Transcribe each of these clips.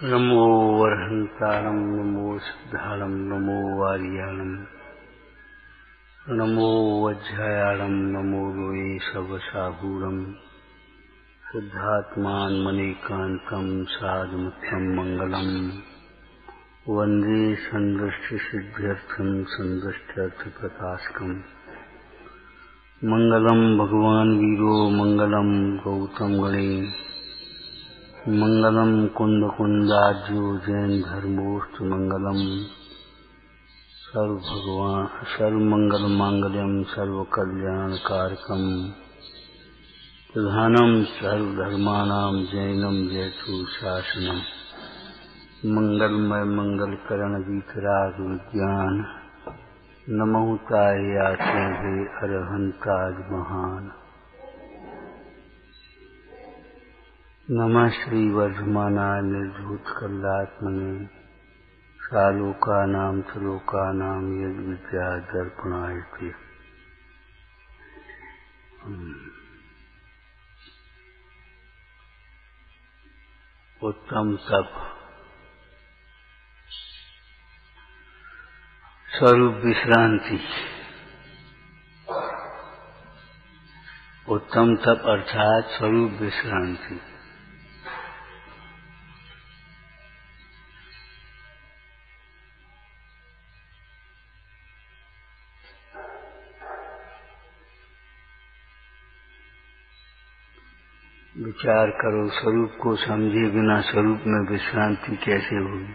नमो वरहंतारं नमो सिद्धारं नमो वारियाणं नमो वज्रायाणं नमो लोये सवसाहूरं शुद्धात्मान मणिकान्तं साधुमुख्यं मंगलम् वन्दे सन्दृष्टिसिद्ध्यर्थं सन्दृष्ट्यर्थप्रकाशकम् मंगलम भगवान वीरो मंगलम गौतम गणे मंगलम कुंद कुंदाज्यो जैन धर्मोस्तु मंगलम सर्वमंगल मांगल्यम सर्वकल्याण कारकम प्रधानम सर्वधर्माणां जैनम जयतु शासनम मंगलमय मंगलकरण वितराग विज्ञान नमोताय आते वे अरहंताज महान। नमः श्री वर्धमानाय निर्धूत कल्लात्मने सालोकानां त्रिलोकानां यद विद्या दर्पणाय ते। उत्तम तप स्वरूप विश्रांति। उत्तम तप अर्थात स्वरूप विश्रांति। विचार करो, स्वरूप को समझे बिना स्वरूप में विश्रांति कैसे होगी।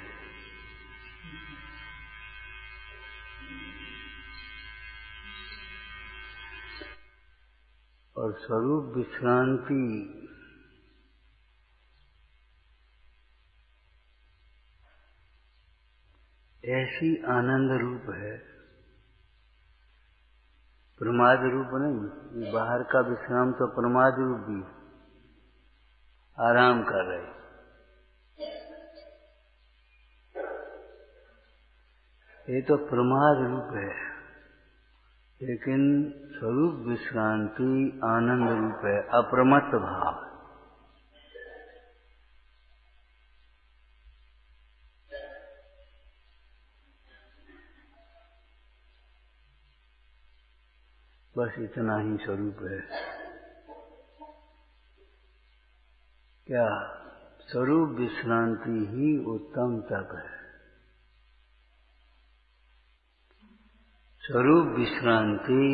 और स्वरूप विश्रांति ऐसी आनंद रूप है, प्रमाद रूप नहीं। बाहर का विश्राम तो प्रमाद रूप भी, आराम कर रहे। ये तो प्रमाद रूप है, लेकिन स्वरूप विश्रांति आनंद रूप है, अप्रमत्त भाव। बस इतना ही स्वरूप है। क्या स्वरूप विश्रांति ही उत्तम तप है। स्वरूप विश्रांति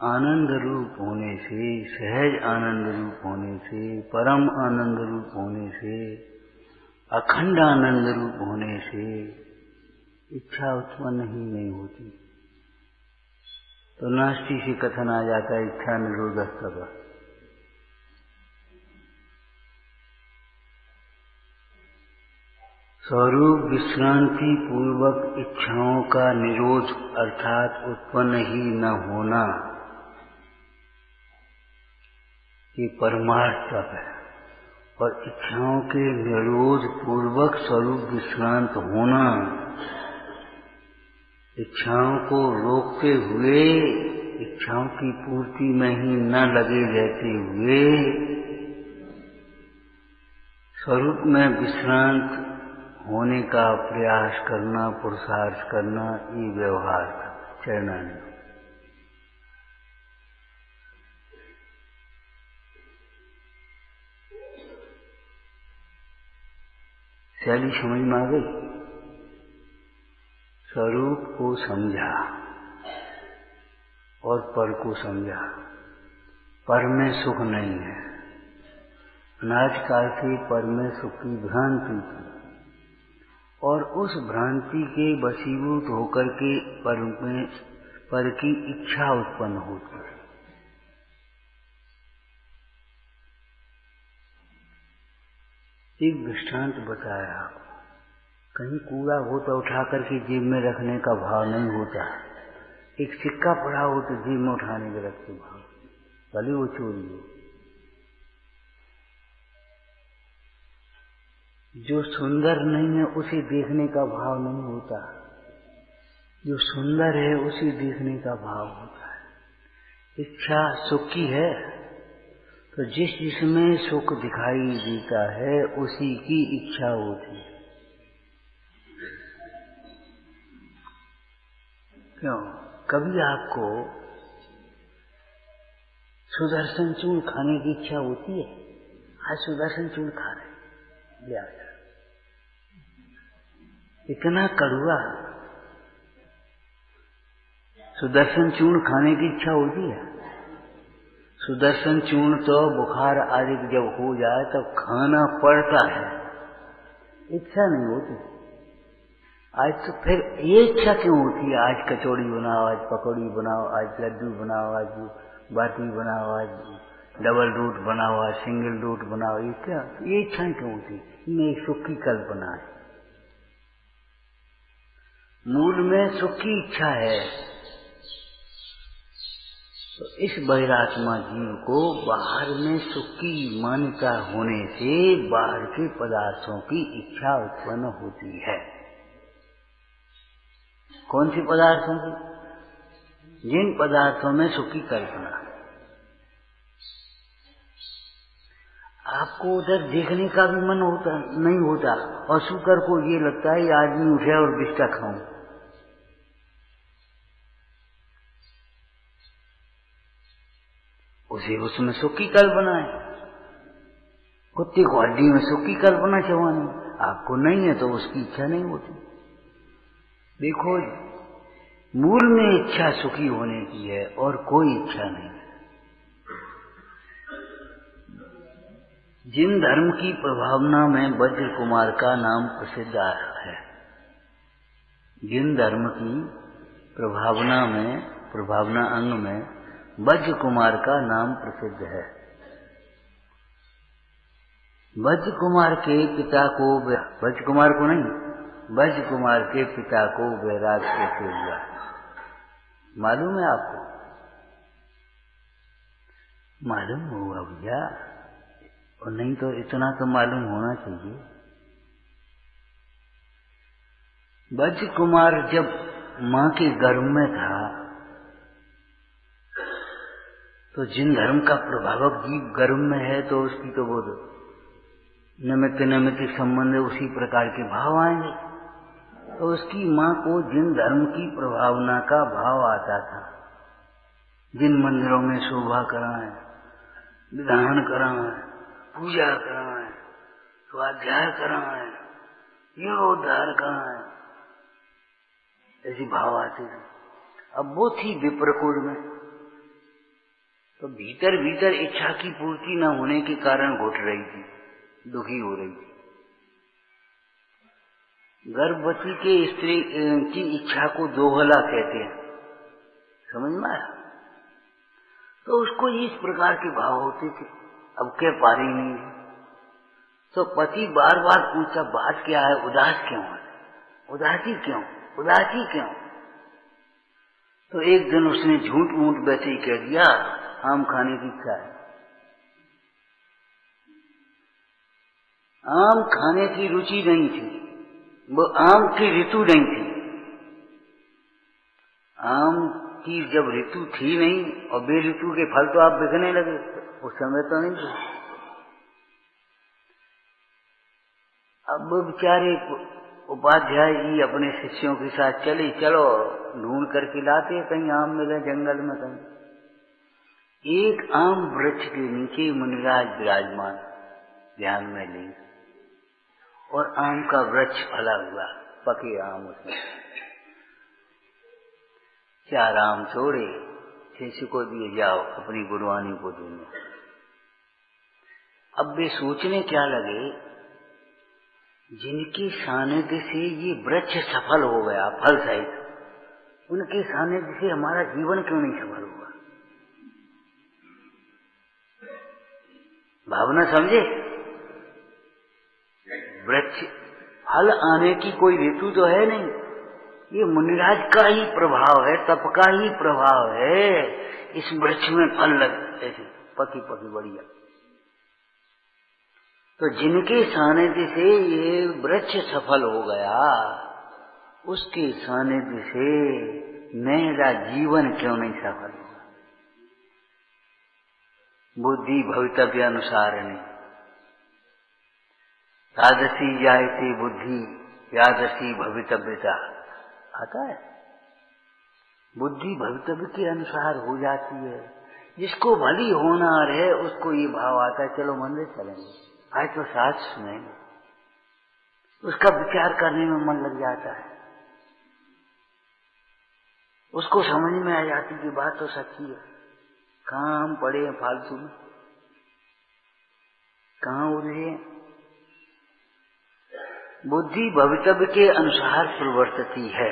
आनंद रूप होने से, सहज आनंद रूप होने से, परम आनंद रूप होने से, अखंड आनंद रूप होने से इच्छा उत्पन्न ही नहीं होती। तो नास्ति से कथन आ जाता है इच्छा निरोधक तप। स्वरूप विश्रांति पूर्वक इच्छाओं का निरोध अर्थात उत्पन्न ही न होना, ये परमार्थ तप है। और इच्छाओं के निरोध पूर्वक स्वरूप विश्रांत होना, इच्छाओं को रोकते हुए, इच्छाओं की पूर्ति में ही न लगे रहते हुए स्वरूप में विश्रांत होने का प्रयास करना, पुरुषार्थ करना, ये व्यवहार था चरणानी। शैली समझ में आ गई। स्वरूप को समझा और पर को समझा। पर में सुख नहीं है। अनादिकाल से पर में सुख की भ्रांति थी, और उस भ्रांति के वशीभूत होकर के पर की इच्छा उत्पन्न होती है। एक दृष्टांत बताया आपको। कहीं कूड़ा हो तो उठा करके जेब में रखने का भाव नहीं होता। एक सिक्का पड़ा हो तो जेब में उठाने के रखते भाव, भले वो चोरी हो। जो सुंदर नहीं है उसे देखने का भाव नहीं होता, जो सुंदर है उसे देखने का भाव होता है। इच्छा सुख की है तो जिसमें सुख दिखाई देता है उसी की इच्छा होती है। क्यों? कभी आपको सुदर्शन चूर्ण खाने की इच्छा होती है? आज सुदर्शन चूर्ण खा रहे ले आकर, इतना कड़वा सुदर्शन चूर्ण खाने की इच्छा होती है? सुदर्शन चूर्ण तो बुखार आदि जब हो जाए तब खाना पड़ता है, इच्छा नहीं होती। आज तो फिर ये इच्छा क्यों होती है? आज कचौड़ी बनाओ, आज पकौड़ी बनाओ, आज लड्डू बनाओ, आज बाटी बनाओ, आज डबल रूट बनाओ, आज सिंगल रूट बनाओ। ये क्या, ये इच्छाएं क्यों होती? ये सुख की कल्पना है। मूल में सुख की इच्छा है। तो इस बहिरात्मा जीव को बाहर में सुख की मान्यता होने से बाहर के पदार्थों की इच्छा उत्पन्न होती है। कौन सी पदार्थों की? जिन पदार्थों में सुख की कल्पना। आपको उधर देखने का भी मन होता नहीं होता, और शुकर को ये लगता है ये आदमी उठे और बिस्टा खाऊं। उसे उसमें सुख की कल्पना है। कुत्ते को हड्डी में सुख की कल्पना चबानी, आपको नहीं है तो उसकी इच्छा नहीं होती। देखो, मूल में इच्छा सुखी होने की है और कोई इच्छा नहीं। जिन धर्म की प्रभावना में वज्र कुमार का नाम प्रसिद्ध है, जिन धर्म की प्रभावना अंग में वज्र कुमार का नाम प्रसिद्ध है। वज्र कुमार के पिता को, वज्र कुमार को नहीं, वज्र कुमार के पिता को वैराग कैसे हुआ मालूम है आपको? मालूम होगा भैया, और नहीं तो इतना तो मालूम होना चाहिए। वज्र कुमार जब मां के गर्भ में था तो जिन धर्म का प्रभावक जीव गर्भ में है तो उसकी तो वो निमित्त संबंध उसी प्रकार के भाव आएंगे। तो उसकी मां को जिन धर्म की प्रभावना का भाव आता था, जिन मंदिरों में शोभा कराएं, विधान कराएं, पूजा कराएं, स्वाध्याय कराएं, योद्धार कराएं, ऐसी भाव आते थे। अब वो थी विप्रकुल में, तो भीतर भीतर इच्छा की पूर्ति न होने के कारण घुट रही थी, दुखी हो रही थी। गर्भवती के स्त्री की इच्छा को दोहला कहते हैं, समझ में आया? तो उसको इस प्रकार के भाव होते थे, अब क्या पारी नहीं है। तो पति बार बार पूछा बात क्या है, उदास क्यों है, उदासी क्यों, उदासी क्यों? तो एक दिन उसने झूठ मूठ वैसे ही कह दिया, आम खाने की इच्छा है। आम खाने की रुचि नहीं थी, वो आम की ऋतु नहीं थी। आम की जब ऋतु थी नहीं और बे ऋतु के फल तो आप बिकने लगे, उस समय तो नहीं थे। अब वो बेचारे उपाध्याय जी अपने शिष्यों के साथ चले, चलो ढूंढ करके लाते कहीं आम मिले जंगल में कहीं। एक आम वृक्ष के नीचे मुनिराज विराजमान, ध्यान में ली, और आम का वृक्ष फला हुआ, पके आम उसमें। 4 आम छोड़े, शिष्य को दिए, जाओ अपनी गुरुवानी को दूंगा। अब वे सोचने क्या लगे, जिनके सानिध्य से ये वृक्ष सफल हो गया फल सहित, उनके सानिध्य से हमारा जीवन क्यों नहीं सफल हुआ? भावना समझे? वृक्ष फल आने की कोई ऋतु तो है नहीं, ये मुनिराज का ही प्रभाव है, तप का ही प्रभाव है। इस वृक्ष में फल लग ऐसे पकी पकी बढ़िया। तो जिनके सानिध्य से ये वृक्ष सफल हो गया, उसके सानिध्य से मेरा जीवन क्यों नहीं सफल हुआ? बुद्धि भवितव्य अनुसारिणी, यादसी जायते बुद्धि यादसी भवितव्यता आता है। बुद्धि भवितव्य के अनुसार हो जाती है। जिसको भली होनार है उसको ये भाव आता है चलो मंदिर चलेंगे, आज तो साथ सुनेंगे, उसका विचार करने में मन लग जाता है, उसको समझ में आ जाती कि बात तो सच्ची है। कहाँ हम पड़े हैं फालतू में, कहाँ उलझे। बुद्धि भवितव्य के अनुसार प्रवर्तती है।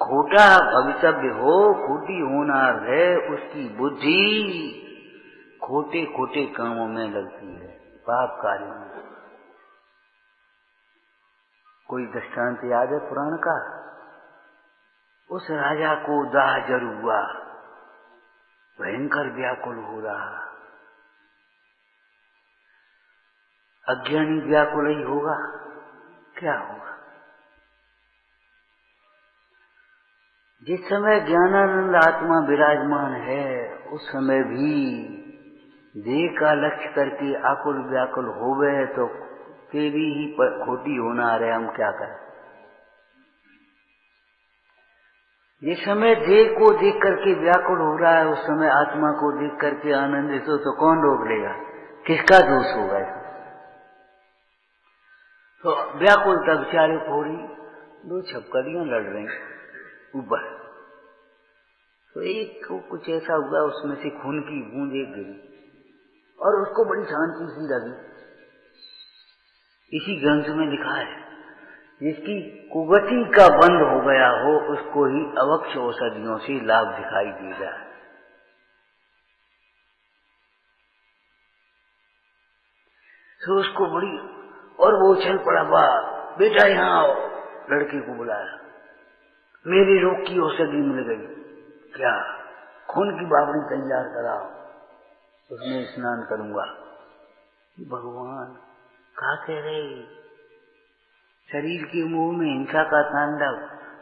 खोटा भवितव्य हो, खोटी होनार है, उसकी बुद्धि खोटे खोटे कामों में लगती है, पाप कार्यों में। कोई दृष्टांत याद है पुराण का? उस राजा को दाह जरूर हुआ, भयंकर व्याकुल हो रहा। अज्ञानी व्याकुल ही होगा, क्या होगा? जिस समय ज्ञानानंद आत्मा विराजमान है उस समय भी देह का लक्ष्य करके आकुल व्याकुल हो गए तो तेरी ही खोटी होना आ रहे, हम क्या करें। जिस समय देह को देख करके व्याकुल हो रहा है उस समय आत्मा को देख करके आनंदित हो तो कौन रोक लेगा? किसका दोष होगा? तो व्याकुलता बेचारे थोड़ी दो छपकड़ियां लड़ रही ऊपर, तो एक को कुछ ऐसा हुआ उसमें से खून की बूंद एक गिरी और उसको बड़ी शांति सी लगी। इसी ग्रंथ में लिखा है जिसकी कुगति का बंद हो गया हो उसको ही अवक्ष औषधियों से लाभ दिखाई देगा। तो उसको बड़ी, और वो उछल पड़ा, वाह बेटा यहाँ आओ, लड़के को बुलाया, मेरी रोग की औषधि मिल गई। क्या? खून की बावड़ी तैयार कराओ, उसमें स्नान करूंगा। भगवान कहा कह रहे, शरीर के मुंह में हिंसा का तांडव,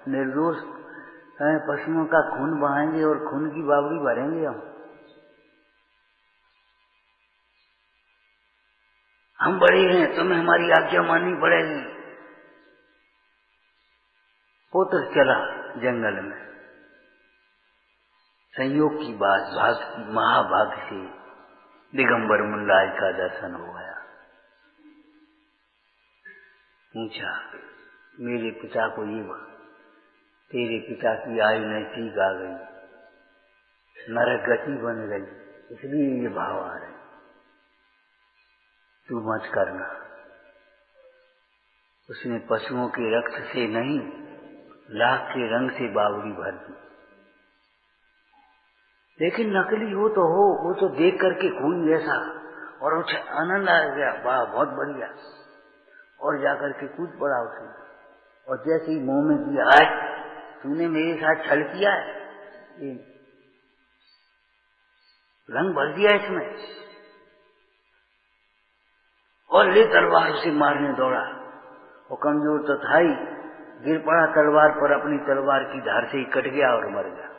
निर्दोष पशुओं का खून बहाएंगे और खून की बावड़ी भरेंगे हम बड़े हैं, तुम्हें हमारी आज्ञा माननी पड़ेगी। पुत्र चला जंगल में, संयोग की बात, भाग की महाभाग्य से दिगंबर मुंडराज का दर्शन हो गया। पूछा, मेरे पिता को ये तेरे पिता की आयु नजदीक आ गई, नरक गति बन गई, इसलिए ये भाव आ रहे, तू मत करना। उसने पशुओं के रक्त से नहीं, लाख के रंग से बावड़ी भर दी। लेकिन नकली हो तो हो, वो तो देख करके खून जैसा, और उसे आनंद आ गया, वाह बहुत बढ़िया, और जाकर के कूद पड़ा उसने। और जैसे ही मुंह में दिया, आए तूने मेरे साथ छल किया है, ये रंग भर दिया इसमें, और ले तलवार उसे मारने दौड़ा। वो कमजोर तो था ही, गिर पड़ा तलवार पर, अपनी तलवार की धार से ही कट गया और मर गया।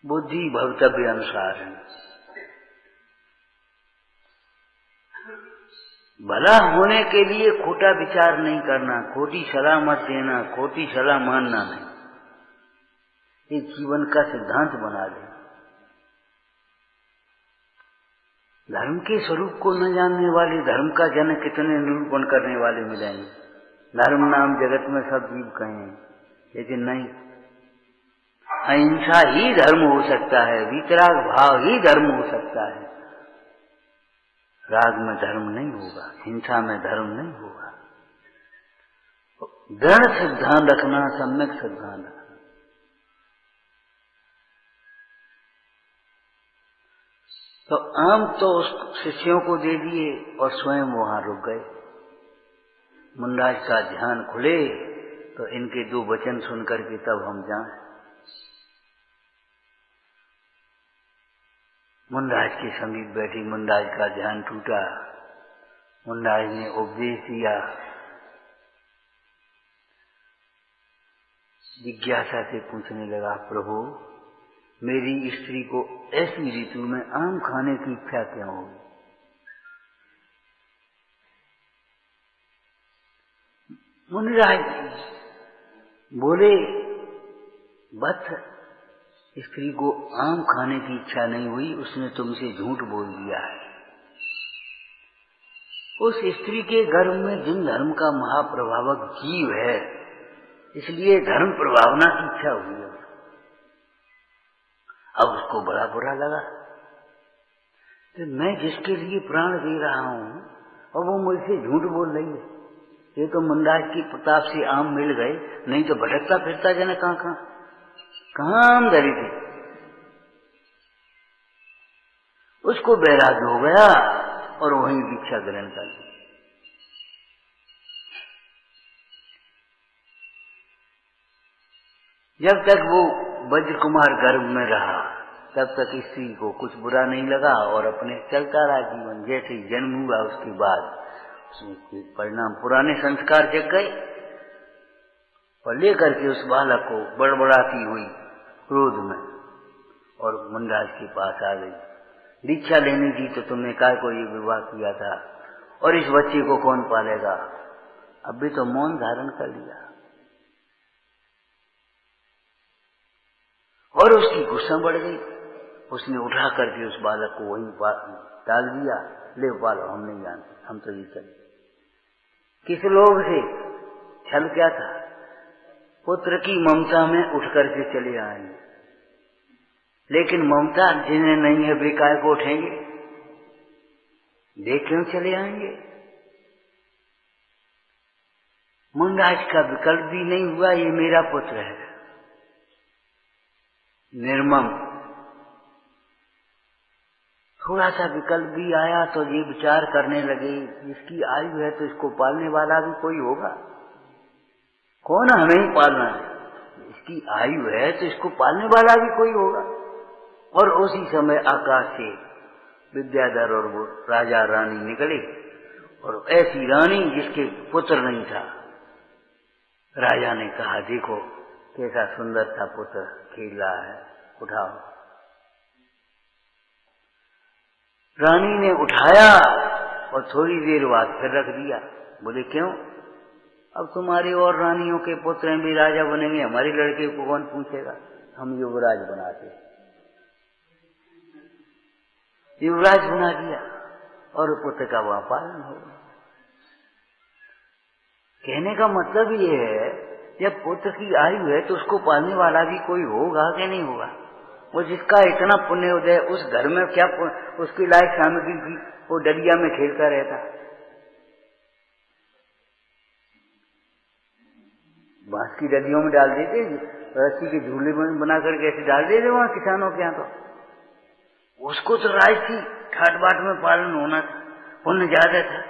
बुद्धि भवितव्य अनुसार है। भला होने के लिए खोटा विचार नहीं करना, खोटी सलाह मत देना, खोटी सलाह मानना नहीं, ये जीवन का सिद्धांत बना ले। धर्म के स्वरूप को न जानने वाले धर्म का जन कितने निरूपण करने वाले मिलेंगे। धर्म नाम जगत में सब जीव कहें, लेकिन नहीं, अहिंसा ही धर्म हो सकता है, वीतराग भाव ही धर्म हो सकता है। राग में धर्म नहीं होगा, हिंसा में धर्म नहीं होगा। दृढ़ सिद्धांत रखना, सम्यक सिद्धांत रखना। तो आम तो उस शिष्यों को दे दिए और स्वयं वहां रुक गए। मुंडराज का ध्यान खुले तो इनके दो वचन सुनकर के तब हम जाएं। मुंडराज के समीप बैठी, मुंडराज का ध्यान टूटा, मुंडराज ने उपदेश दिया। जिज्ञासा से पूछने लगा, प्रभु मेरी स्त्री को ऐसी ऋतु में आम खाने की इच्छा क्यों होगी? मुनिराज बोले, बस स्त्री को आम खाने की इच्छा नहीं हुई, उसने तुमसे झूठ बोल दिया है। उस स्त्री के गर्भ में जिन धर्म का महाप्रभावक जीव है, इसलिए धर्म प्रभावना की इच्छा हुई है। अब उसको बड़ा बुरा लगा, तो मैं जिसके लिए प्राण दे रहा हूं और वो मुझसे झूठ बोल रही है। ये तो मुंडाज की प्रताप से आम मिल गए, नहीं तो भटकता फिरता जाने कहां आम धरी थी। उसको वैराग्य हो गया और वहीं दीक्षा ग्रहण कर ली। जब तक वो वज्र कुमार गर्भ में रहा तब तक स्त्री को कुछ बुरा नहीं लगा और अपने चलता रहा जीवन। जैसे ही जन्म हुआ उसके बाद उसमें परिणाम पुराने संस्कार जग गए और लेकर के उस बालक को बड़बड़ाती हुई क्रोध में और मुंडाज के पास आ गई। दीक्षा लेनी थी तो तुमने काय को ये विवाह किया था, और इस बच्चे को कौन पालेगा? अब भी तो मौन धारण कर लिया। और उसकी गुस्सा बढ़ गई। उसने उठा करके उस बालक को वहीं डाल दिया। ले पालो, हम नहीं जानते, हम तो ये चले। किस लोग से? छल क्या था? पुत्र की ममता में उठ करके चले आएंगे, लेकिन ममता जिन्हें नहीं है वे काय को उठेंगे? देख क्यों चले आएंगे? मुंडाज का विकल्प भी नहीं हुआ, ये मेरा पुत्र है। निर्मम थोड़ा सा विकल्प भी आया तो ये विचार करने लगे, इसकी आयु है तो इसको पालने वाला भी कोई होगा। कौन? हमें ही पालना है। इसकी आयु है तो इसको पालने वाला भी कोई होगा। और उसी समय आकाश से विद्याधर और वो राजा रानी निकले, और ऐसी रानी जिसके पुत्र नहीं था। राजा ने कहा, देखो कैसा सुंदर था पुत्र खेल रहा है, उठाओ। रानी ने उठाया और थोड़ी देर बाद फिर रख दिया। बोले क्यों? अब तुम्हारी और रानियों के पुत्र भी राजा बनेंगे, हमारे लड़के को कौन पूछेगा? हम युवराज बनाते। युवराज बना दिया और पुत्र का वहां पालन हो गया। कहने का मतलब ये है, जब पुत्र की आयु है तो उसको पालने वाला भी कोई होगा कि नहीं होगा? वो जिसका इतना पुण्य उदय, उस घर में क्या उसकी लायक सामग्री थी, वो डलिया में खेलता रहता। बांस की डलियों में डाल देते, रस्सी के झूले में बना करके ऐसे डाल देते वहां किसानों के यहाँ। तो उसको तो राज थी, ठाट बाट में पालन होना था, पुण्य ज्यादा था।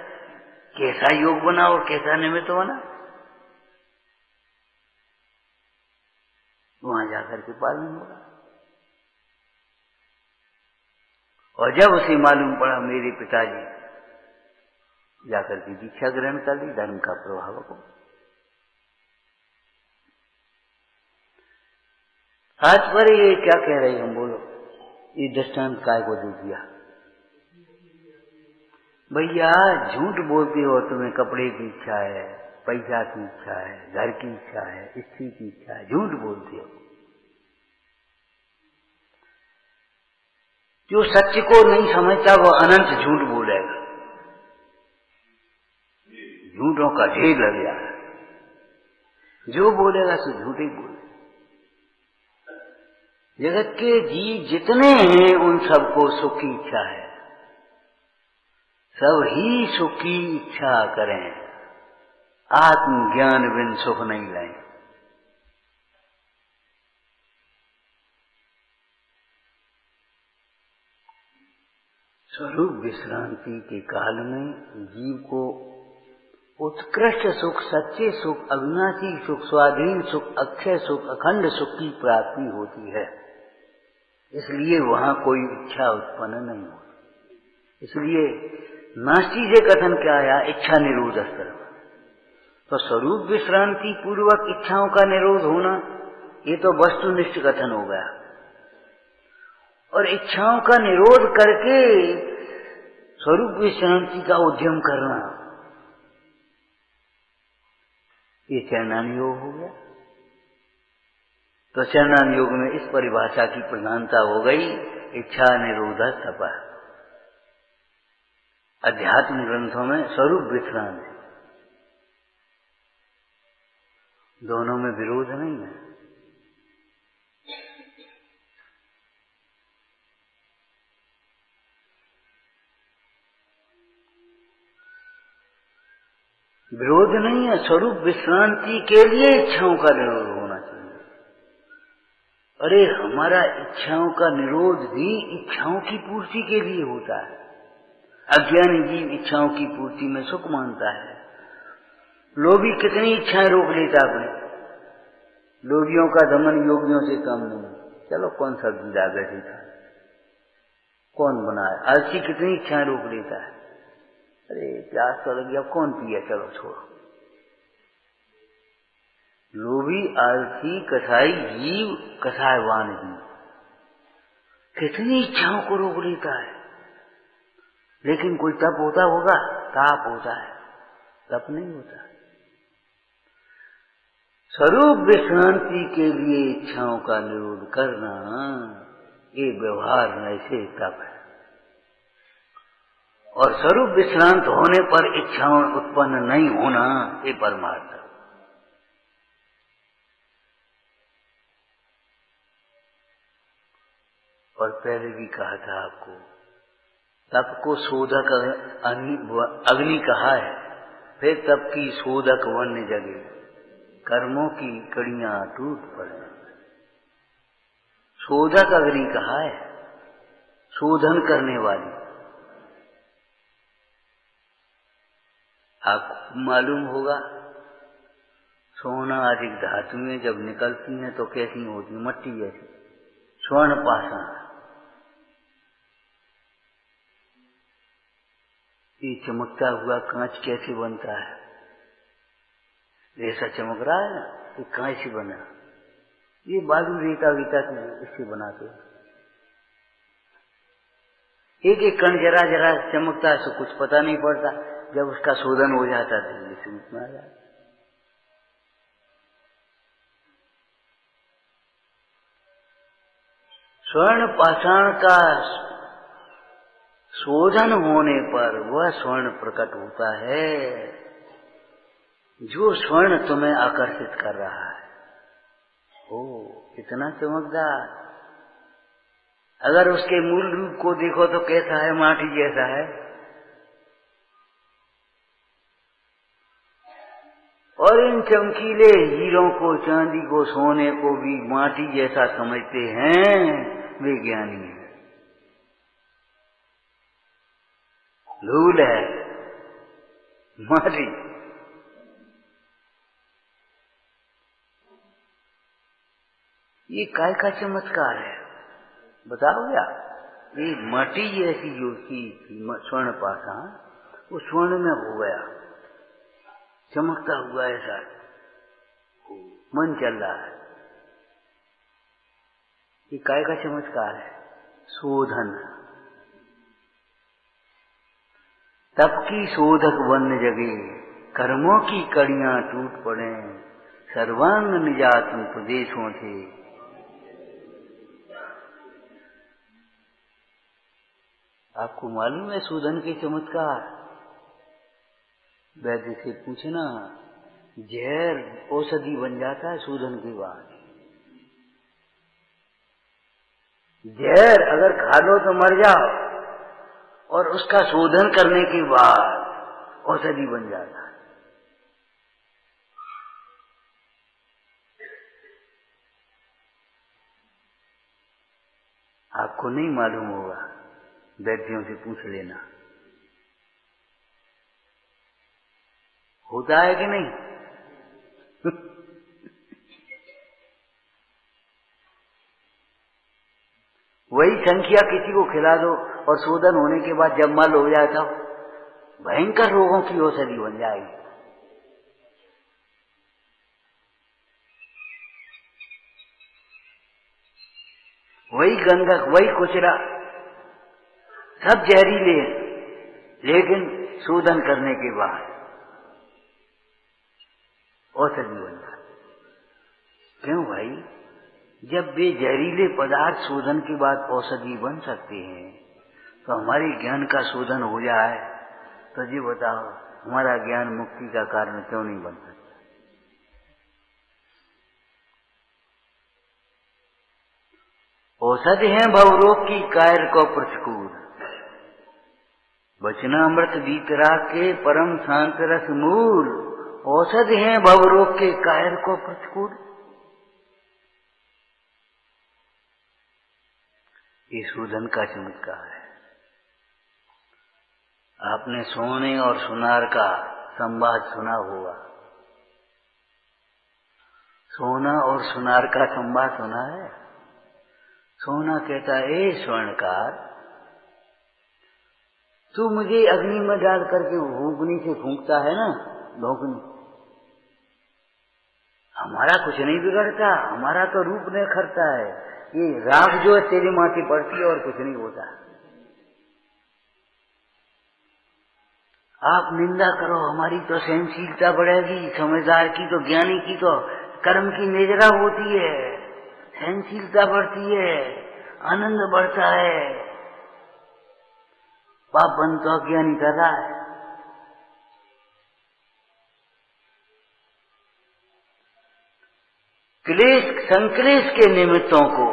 कैसा योग बना और कैसा निमित्त बना, वहां जाकर के पालन होगा। और जब उसे मालूम पड़ा मेरे पिताजी, जाकर के दीक्षा ग्रहण कर ली, धर्म का प्रभाव को। आज पर ये क्या कह रहे हम? बोलो, ये दृष्टांत काय को दे दिया? भैया झूठ बोलते हो, तुम्हें कपड़े की इच्छा है, पैसा की इच्छा है, घर की इच्छा है, स्त्री की इच्छा है, झूठ बोलते हो। जो सत्य को नहीं समझता वो अनंत झूठ बोलेगा। झूठों का ढेर लग गया है, जो बोलेगा सो झूठ ही बोले। जगत के जीव जितने हैं उन सबको सुख की इच्छा है, सब ही सुख की इच्छा करें, आत्मज्ञान बिन सुख नहीं लाएं। स्वरूप विश्रांति के काल में जीव को उत्कृष्ट सुख, सच्चे सुख, अविनाशी सुख, स्वाधीन सुख, अक्षय सुख, अखंड सुख की प्राप्ति होती है। इसलिए वहां कोई इच्छा उत्पन्न नहीं होती। इसलिए नास्ति से कथन क्या आया? इच्छा निरोध स्तर। तो स्वरूप विश्रांति पूर्वक इच्छाओं का निरोध होना, ये तो वस्तुनिष्ठ कथन हो गया। और इच्छाओं का निरोध करके स्वरूप विश्रांति का उद्यम करना, ये चरणान योग हो गया। तो चरणान योग में इस परिभाषा की प्रधानता हो गई, इच्छा निरोध तप। अध्यात्म ग्रंथों में स्वरूप विश्रांति, दोनों में विरोध नहीं है। विरोध नहीं है। स्वरूप विश्रांति के लिए इच्छाओं का निरोध होना चाहिए। अरे हमारा इच्छाओं का निरोध भी इच्छाओं की पूर्ति के लिए होता है। अज्ञानी जीव इच्छाओं की पूर्ति में सुख मानता है। लोभी कितनी इच्छाएं रोक लेता अपने। लोभियों का दमन योगियों से कम नहीं। चलो कौन सब्जी ला बैठी था, कौन बनाए। आलसी कितनी इच्छाएं रोक लेता है। अरे प्यास तो लगी, अब कौन पिया, चलो छोड़ो। लोभी आलसी कसाई जीव, कसायवान जीव कितनी इच्छाओं को रोक लेता है। लेकिन कोई तप होता होगा, ताप होता है, तप नहीं होता। स्वरूप विश्रांति के लिए इच्छाओं का निरोध करना, ये व्यवहार में से तप है। और स्वरूप विश्रांत होने पर इच्छाओं उत्पन्न नहीं होना, ये परमार्थ है। और पहले भी कहा था आपको, तप को शोधक अग्नि कहा है, फिर तप की शोधक वन्य जगे, कर्मों की कड़ियां टूट पड़े। शोधक अग्नि कहा है, शोधन करने वाली। आपको मालूम होगा, सोना आदि धातुएं जब निकलती हैं तो कैसी होती, मट्टी जैसी। स्वर्ण पाषाण, ये चमकता हुआ कांच कैसे बनता है। ऐसा चमक रहा है ना, ये कांच से बना। ये बालू रेता वीता की इससे बनाते हैं। एक एक कण जरा जरा चमकता है, तो कुछ पता नहीं पड़ता। जब उसका शोधन हो जाता है तो इसी में आ जाता। स्वर्ण पाषाण का शोधन होने पर वह स्वर्ण प्रकट होता है, जो स्वर्ण तुम्हें आकर्षित कर रहा है। ओ इतना चमकदार। अगर उसके मूल रूप को देखो तो कैसा है, माटी जैसा है। और इन चमकीले हीरों को, चांदी को, सोने को भी माटी जैसा समझते हैं, वे ज्ञानी हैं। धूल है, माटी। ये काय का चमत्कार है बताओ यार। ये माटी जैसी जो चीज थी, स्वर्ण पाषाण, वो स्वर्ण में हो गया, चमकता हुआ ऐसा मन चल रहा है। ये काय का चमत्कार है, शोधन। तप की शोधक वन्य जगे, कर्मों की कड़ियां टूट पड़े, सर्वांग निजातन प्रदेशों से। आपको मालूम है शोधन के चमत्कार? वैद्य से पूछना, जहर औषधि बन जाता है शोधन के बाद। जहर अगर खा लो तो मर जाओ, और उसका शोधन करने के बाद औषधि बन जाता है। आपको नहीं मालूम होगा, वैद्यों से पूछ लेना। होता है कि नहीं? वही संख्या किसी को खिला दो और शोधन होने के बाद जब मल हो जाता, भयंकर रोगों की औषधि बन जाएगी। वही गंधक, वही कुचरा, सब जहरीले हैं, लेकिन शोधन करने के बाद औषधि बनता। क्यों भाई? जब वे जहरीले पदार्थ शोधन के बाद औषधि बन सकते हैं, तो हमारे ज्ञान का शोधन हो जाए तो जी बताओ, हमारा ज्ञान मुक्ति का कारण क्यों नहीं बन सकता? औषधि है भवरोग की कायर को प्रतिकूल, वचनामृत बीतरा के परम शांत रस मूल। औषधि है भवरोग के कायर को प्रतिकूल। ये शोधन का चमत्कार है। आपने सोने और सुनार का संवाद सुना होगा। सोना और सुनार का संवाद सुना है। सोना कहता है, ए स्वर्णकार, तू मुझे अग्नि में डाल करके भूखनी से फूंकता है ना, भूखनी, हमारा कुछ नहीं बिगड़ता, हमारा तो रूप नहीं खरता है, ये राख जो है तेरी माटी पड़ती है और कुछ नहीं होता। आप निंदा करो, हमारी तो सहनशीलता बढ़ेगी, समझदार की तो, ज्ञानी की तो कर्म की निजरा होती है, सहनशीलता बढ़ती है, आनंद बढ़ता है। पाप बन तो अज्ञानी कर रहा है। क्लेश संक्लेश के निमित्तों को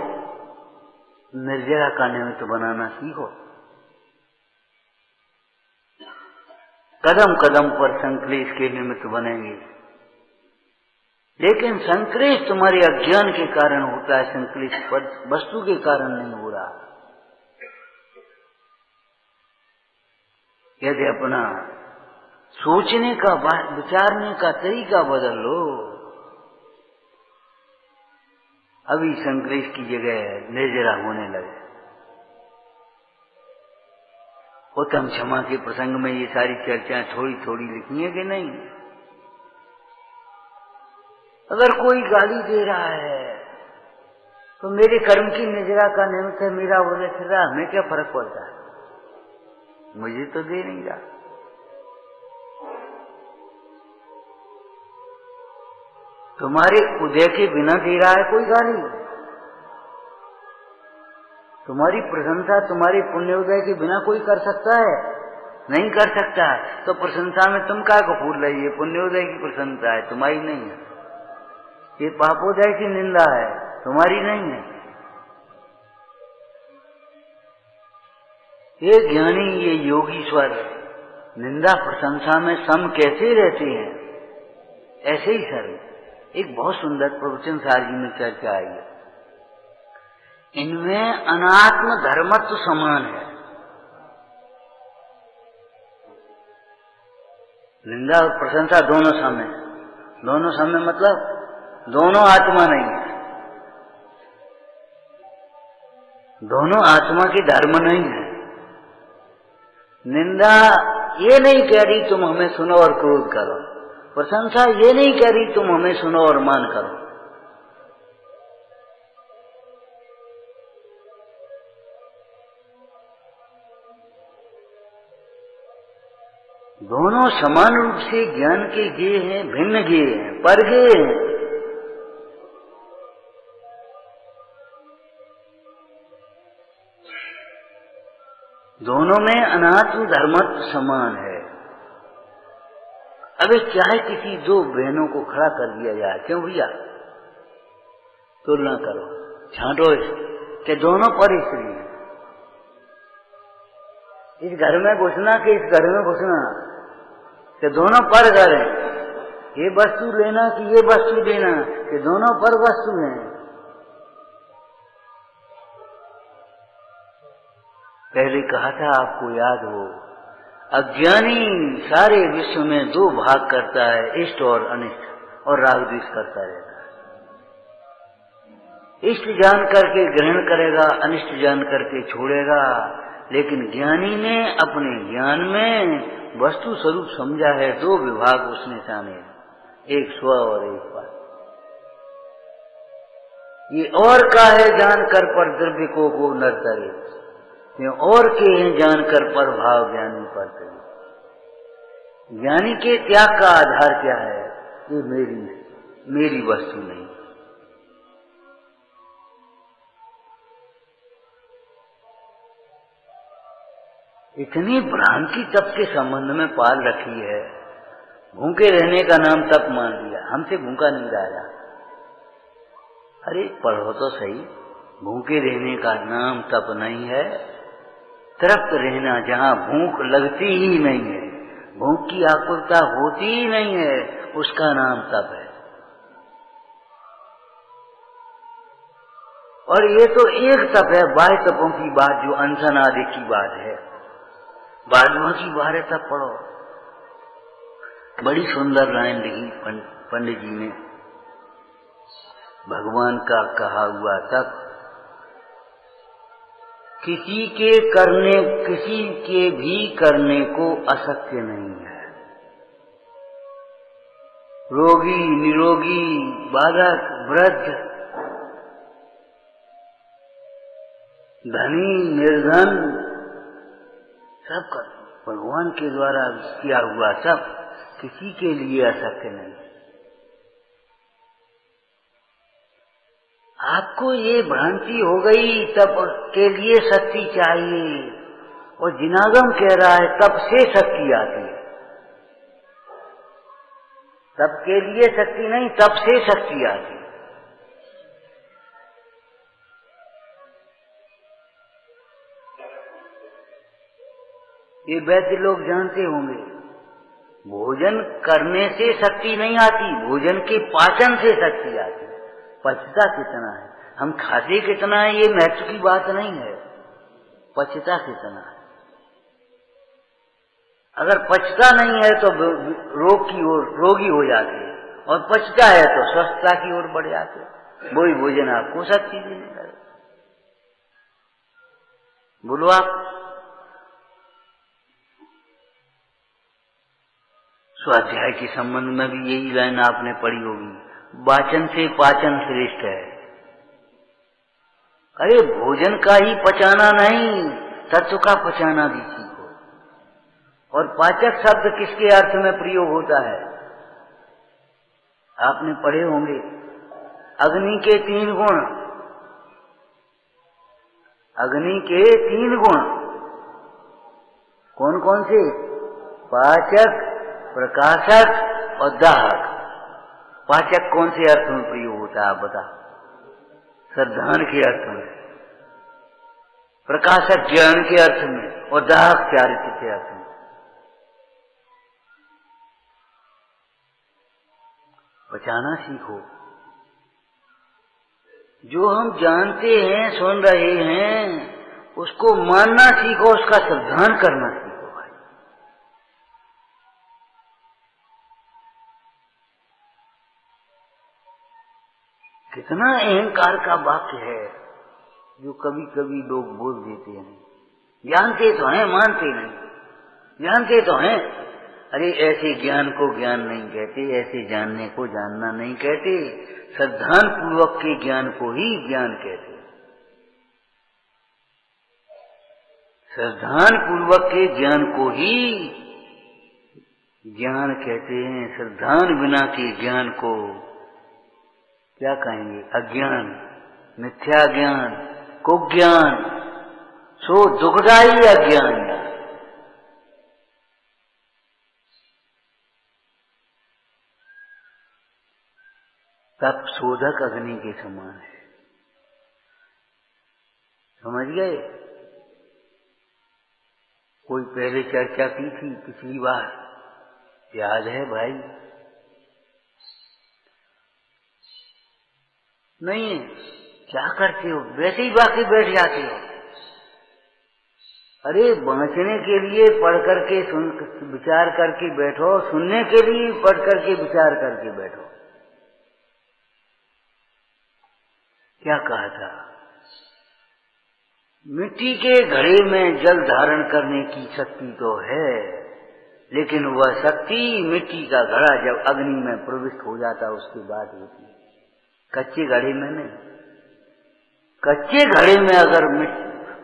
निर्जरा का निमित्त बनाना सीखो। कदम कदम पर संक्लेश के निमित्त बनेंगे, लेकिन संक्लेश तुम्हारे अज्ञान के कारण होता है, संक्लेश वस्तु के कारण नहीं हो रहा। यदि अपना सोचने का, विचारने का तरीका बदल लो, अभी संक्लेश की जगह निर्जरा होने लगे। उत्तम क्षमा के प्रसंग में ये सारी चर्चाएं थोड़ी थोड़ी लिखी है कि नहीं? अगर कोई गाली दे रहा है तो मेरे कर्म की निर्जरा का निमित्त है, मेरा बोले फिर रहा, हमें क्या फर्क पड़ता है, मुझे तो दे नहीं रहा। तुम्हारे उदय के बिना दे रहा है कोई गाली, तुम्हारी प्रशंसा तुम्हारी पुण्योदय के बिना कोई कर सकता है? नहीं कर सकता। तो प्रशंसा में तुम क्या को फूल रही है? पुण्योदय की प्रशंसा है, तुम्हारी नहीं है। ये पापोदय की निंदा है, तुम्हारी नहीं है। ये ज्ञानी, ये योगीश्वर निंदा प्रशंसा में सम कैसे रहते हैं? ऐसे ही सर, एक बहुत सुंदर प्रवचन सारजी में चर्चा आई है। इनमें अनात्म धर्मत्व समान है। निंदा और प्रशंसा दोनों सम है। दोनों सम है मतलब दोनों आत्मा नहीं है, दोनों आत्मा की धर्म नहीं है। निंदा ये नहीं कह रही तुम हमें सुनो और क्रोध करो, प्रशंसा ये नहीं कह रही तुम हमें सुनो और मान करो। दोनों समान रूप से ज्ञान के गेय हैं, भिन्न गेय हैं, परगेय हैं। दोनों में अनात्म धर्मत्व समान है। अबे चाहे किसी दो बहनों को खड़ा कर दिया जाए, क्यों भैया? तुलना करो, छांटो कि दोनों पर स्त्री है। इस घर में घुसना कि इस घर में घुसना, कि दोनों पर घर है। ये वस्तु लेना कि ये वस्तु देना, कि दोनों पर वस्तु है। पहले कहा था, आपको याद हो, अज्ञानी सारे विश्व में दो भाग करता है, इष्ट और अनिष्ट, और राग द्वेष करता रहता है। इष्ट जान करके ग्रहण करेगा, अनिष्ट जान करके छोड़ेगा। लेकिन ज्ञानी ने अपने ज्ञान में वस्तु स्वरूप समझा है, दो विभाग उसने जाने, एक स्व और एक पर। ये और का है जानकर पर द्रव्य को नर तरे, ये और के हैं जानकर पर भाव ज्ञानी पर तरे। ज्ञानी के त्याग का आधार क्या है? ये मेरी वस्तु नहीं। इतनी भ्रांति तप के संबंध में पाल रखी है। भूखे रहने का नाम तप मान लिया, हमसे भूखा नहीं रहा। अरे पढ़ो तो सही, भूखे रहने का नाम तप नहीं है। तृप्त रहना, जहाँ भूख लगती ही नहीं है, भूख की आकुलता होती ही नहीं है, उसका नाम तप है। और ये तो एक तप है, बाह्य तपों की बात जो अनशन आदि की बात है, बादमा की बारे तब पढ़ो। बड़ी सुंदर लाइन लिखी पंडित जी ने, भगवान का कहा हुआ तप किसी के भी करने को अशक्य नहीं है। रोगी, निरोगी, बालक, वृद्ध, धनी, निर्धन, सब कर भगवान के द्वारा किया हुआ सब किसी के लिए अशक्य नहीं। आपको ये भ्रांति हो गई तप के लिए शक्ति चाहिए, और जिनागम कह रहा है तप से शक्ति आती है। तप के लिए शक्ति नहीं, तप से शक्ति आती है। ये वैद्य लोग जानते होंगे, भोजन करने से शक्ति नहीं आती, भोजन के पाचन से शक्ति आती है। पचता कितना है, हम खाते कितना है, ये महत्व की बात नहीं है, पचता कितना है। अगर पचता नहीं है तो रोगी हो जाते हैं, और पचता है तो स्वस्थता की ओर बढ़ जाते हैं। वही भोजन आपको शक्ति देने लगे। बोलो आप। स्वाध्याय के संबंध में भी यही लाइन आपने पढ़ी होगी, वाचन से पाचन श्रेष्ठ है। अरे भोजन का ही पचाना नहीं, तत्व का पचाना भी सीखो। और पाचक शब्द किसके अर्थ में प्रयोग होता है? आपने पढ़े होंगे, अग्नि के 3 गुण, अग्नि के 3 गुण कौन कौन से? पाचक, प्रकाशक और दाहक। पाचक कौन से अर्थ में प्रयोग होता है आप बता? श्रद्धान के अर्थ में, प्रकाशक ज्ञान के अर्थ में, और दाहक चारित्र के अर्थ में। पचाना सीखो। जो हम जानते हैं, सुन रहे हैं, उसको मानना सीखो, उसका श्रद्धान करना सीखो। कितना अहंकार का वाक्य है जो कभी कभी लोग बोल देते हैं। जानते तो हैं, मानते नहीं। जानते तो हैं, अरे ऐसे ज्ञान को ज्ञान नहीं कहते, ऐसे जानने को जानना नहीं कहते, श्रद्धान पूर्वक के ज्ञान को ही ज्ञान कहते। श्रद्धान पूर्वक के ज्ञान को ही ज्ञान कहते हैं। श्रद्धान बिना के ज्ञान को क्या कहेंगे? अज्ञान, मिथ्या ज्ञान, कुज्ञान, सो दुखदायी अज्ञान। तप शोधक अग्नि के समान है। समझ गए? कोई पहले चर्चा की थी पिछली बार, याद है भाई? नहीं, क्या करते हो? वैसे ही बाकी बैठ जाते हो। अरे बांचने के लिए पढ़ करके सुन, विचार करके बैठो, सुनने के लिए पढ़ करके विचार करके बैठो। क्या कहा था? मिट्टी के घड़े में जल धारण करने की शक्ति तो है, लेकिन वह शक्ति मिट्टी का घड़ा जब अग्नि में प्रविष्ट हो जाता उसके बाद होती है, कच्चे घड़े में नहीं। कच्चे घड़े में अगर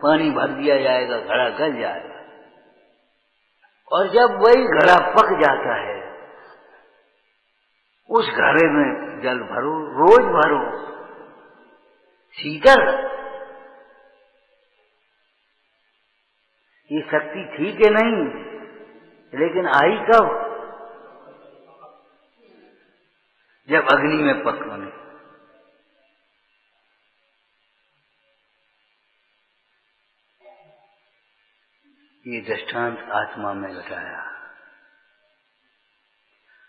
पानी भर दिया जाएगा, घड़ा गल जाएगा। और जब वही घड़ा पक जाता है, उस घड़े में जल भरो, रोज भरो, शीतल। ये शक्ति थी कि नहीं, लेकिन आई कब? जब अग्नि में पकने। ये दृष्टांत आत्मा में बताया।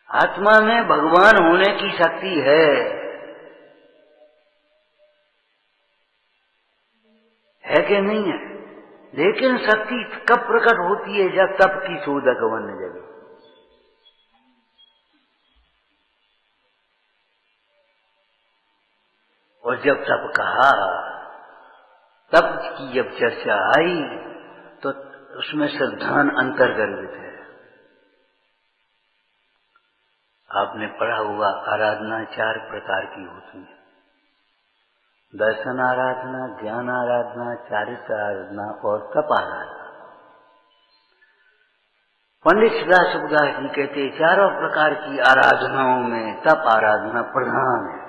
आत्मा में भगवान होने की शक्ति है कि नहीं है? लेकिन शक्ति कब प्रकट होती है? जब तप की शोधक बनने लगे। और जब तप कहा, तप की जब चर्चा आई, तो उसमें सिद्धांत अंतर्गर्भित है। आपने पढ़ा होगा, आराधना 4 प्रकार की होती है। दर्शन आराधना, ज्ञान आराधना, चारित्र आराधना और तप आराधना। पंडित सदाशिवदास जी कहते 4 प्रकार की आराधनाओं में तप आराधना प्रधान है,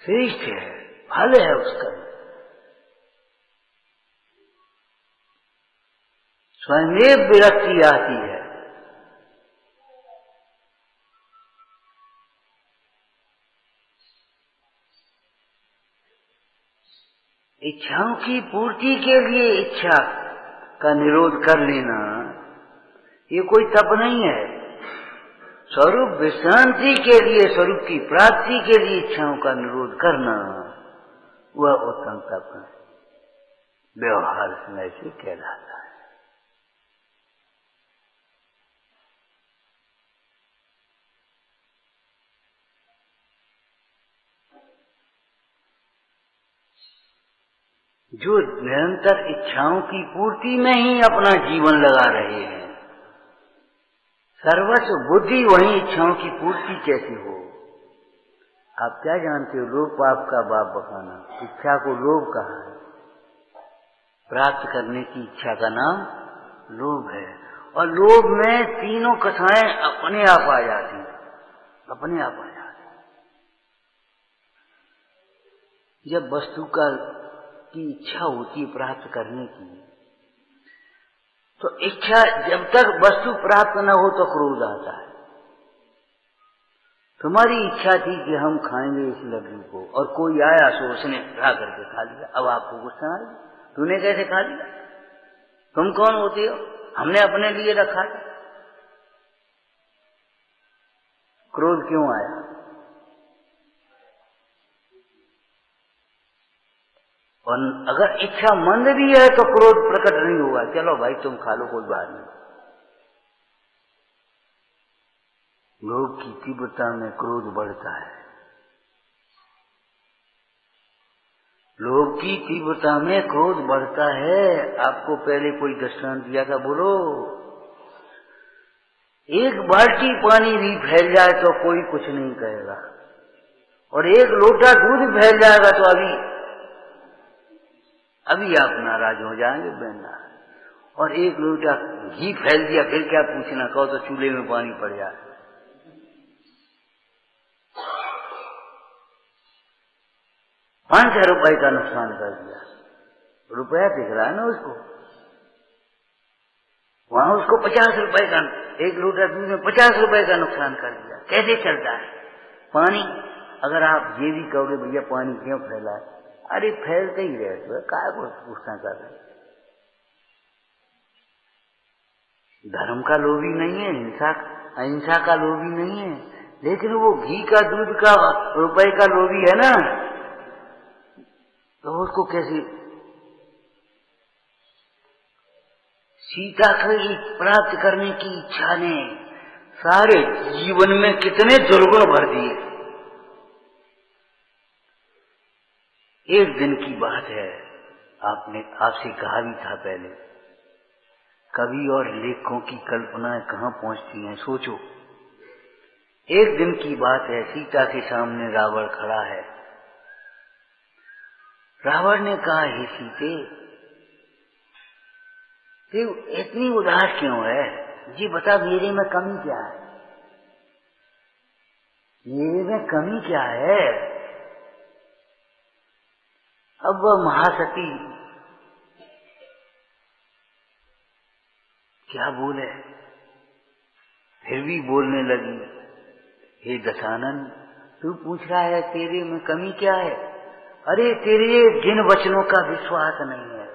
श्रेष्ठ है, फल है उसका। स्वयं विरक्ति आती है। इच्छाओं की पूर्ति के लिए इच्छा का निरोध कर लेना, ये कोई तप नहीं है। स्वरूप विश्रांति के लिए, स्वरूप की प्राप्ति के लिए इच्छाओं का निरोध करना, वह उत्तम तप है, व्यवहार समय से कहलाता है। जो निरंतर इच्छाओं की पूर्ति में ही अपना जीवन लगा रहे हैं, सर्वस्व बुद्धि वही इच्छाओं की पूर्ति कैसी हो? आप क्या जानते हो? लोभ पाप का बाप बखाना, इच्छा को लोभ कहा है। प्राप्त करने की इच्छा का नाम लोभ है। और लोभ में तीनों कथाएं अपने आप आ जाती हैं, अपने आप आ जाती हैं। जब वस्तु की इच्छा होती है प्राप्त करने की, तो इच्छा, जब तक वस्तु प्राप्त न हो तो क्रोध आता है। तुम्हारी इच्छा थी कि हम खाएंगे इस लड्डू को, और कोई आया सो उसने उठा करके खा लिया। अब आपको गुस्सा आया, तूने कैसे खा लिया? तुम कौन होते हो? हमने अपने लिए रखा था। क्रोध क्यों आया? और अगर इच्छा मंद भी है तो क्रोध प्रकट नहीं हुआ, चलो भाई तुम खा लो, कोई बात नहीं। लोभ की तीव्रता में क्रोध बढ़ता है। लोभ की तीव्रता में क्रोध बढ़ता है। आपको पहले कोई दृष्टांत दिया था, बोलो। 1 बाल्टी पानी भी फैल जाए तो कोई कुछ नहीं कहेगा, और 1 लोटा दूध फैल जाएगा तो अभी आप नाराज हो जाएंगे, बेना। और 1 लोटा घी फैल दिया, फिर क्या पूछना? कहो तो चूल्हे में पानी पड़ जाए। ₹500 का नुकसान कर दिया। रुपया दिख रहा है ना उसको, वहां उसको ₹50 का, 1 लोटा दूध में ₹50 का नुकसान कर दिया। कैसे चलता है पानी? अगर आप ये भी कहोगे भैया पानी क्यों फैला है, अरे फैलते ही रहते हो, काय को पूछना कर रहे? धर्म का लोभी नहीं है, अहिंसा का लोभी नहीं है, लेकिन वो घी का, दूध का, रुपए का लोभी है ना, तो उसको कैसे? सीता को प्राप्त करने की इच्छा ने सारे जीवन में कितने दुर्गुण भर दिए। एक दिन की बात है, आपसे कहा भी था पहले, कवि और लेखकों की कल्पनाएं कहां पहुंचती हैं, सोचो। एक दिन की बात है, सीता के सामने रावण खड़ा है। रावण ने कहा, हे सीते, तू इतनी उदास क्यों है? जी बता, मेरे में कमी क्या है? मेरे में कमी क्या है? अब वह महासती क्या बोले, फिर भी बोलने लगी, हे दशानन, तू पूछ रहा है तेरे में कमी क्या है? अरे तेरे जिन वचनों का विश्वास नहीं है,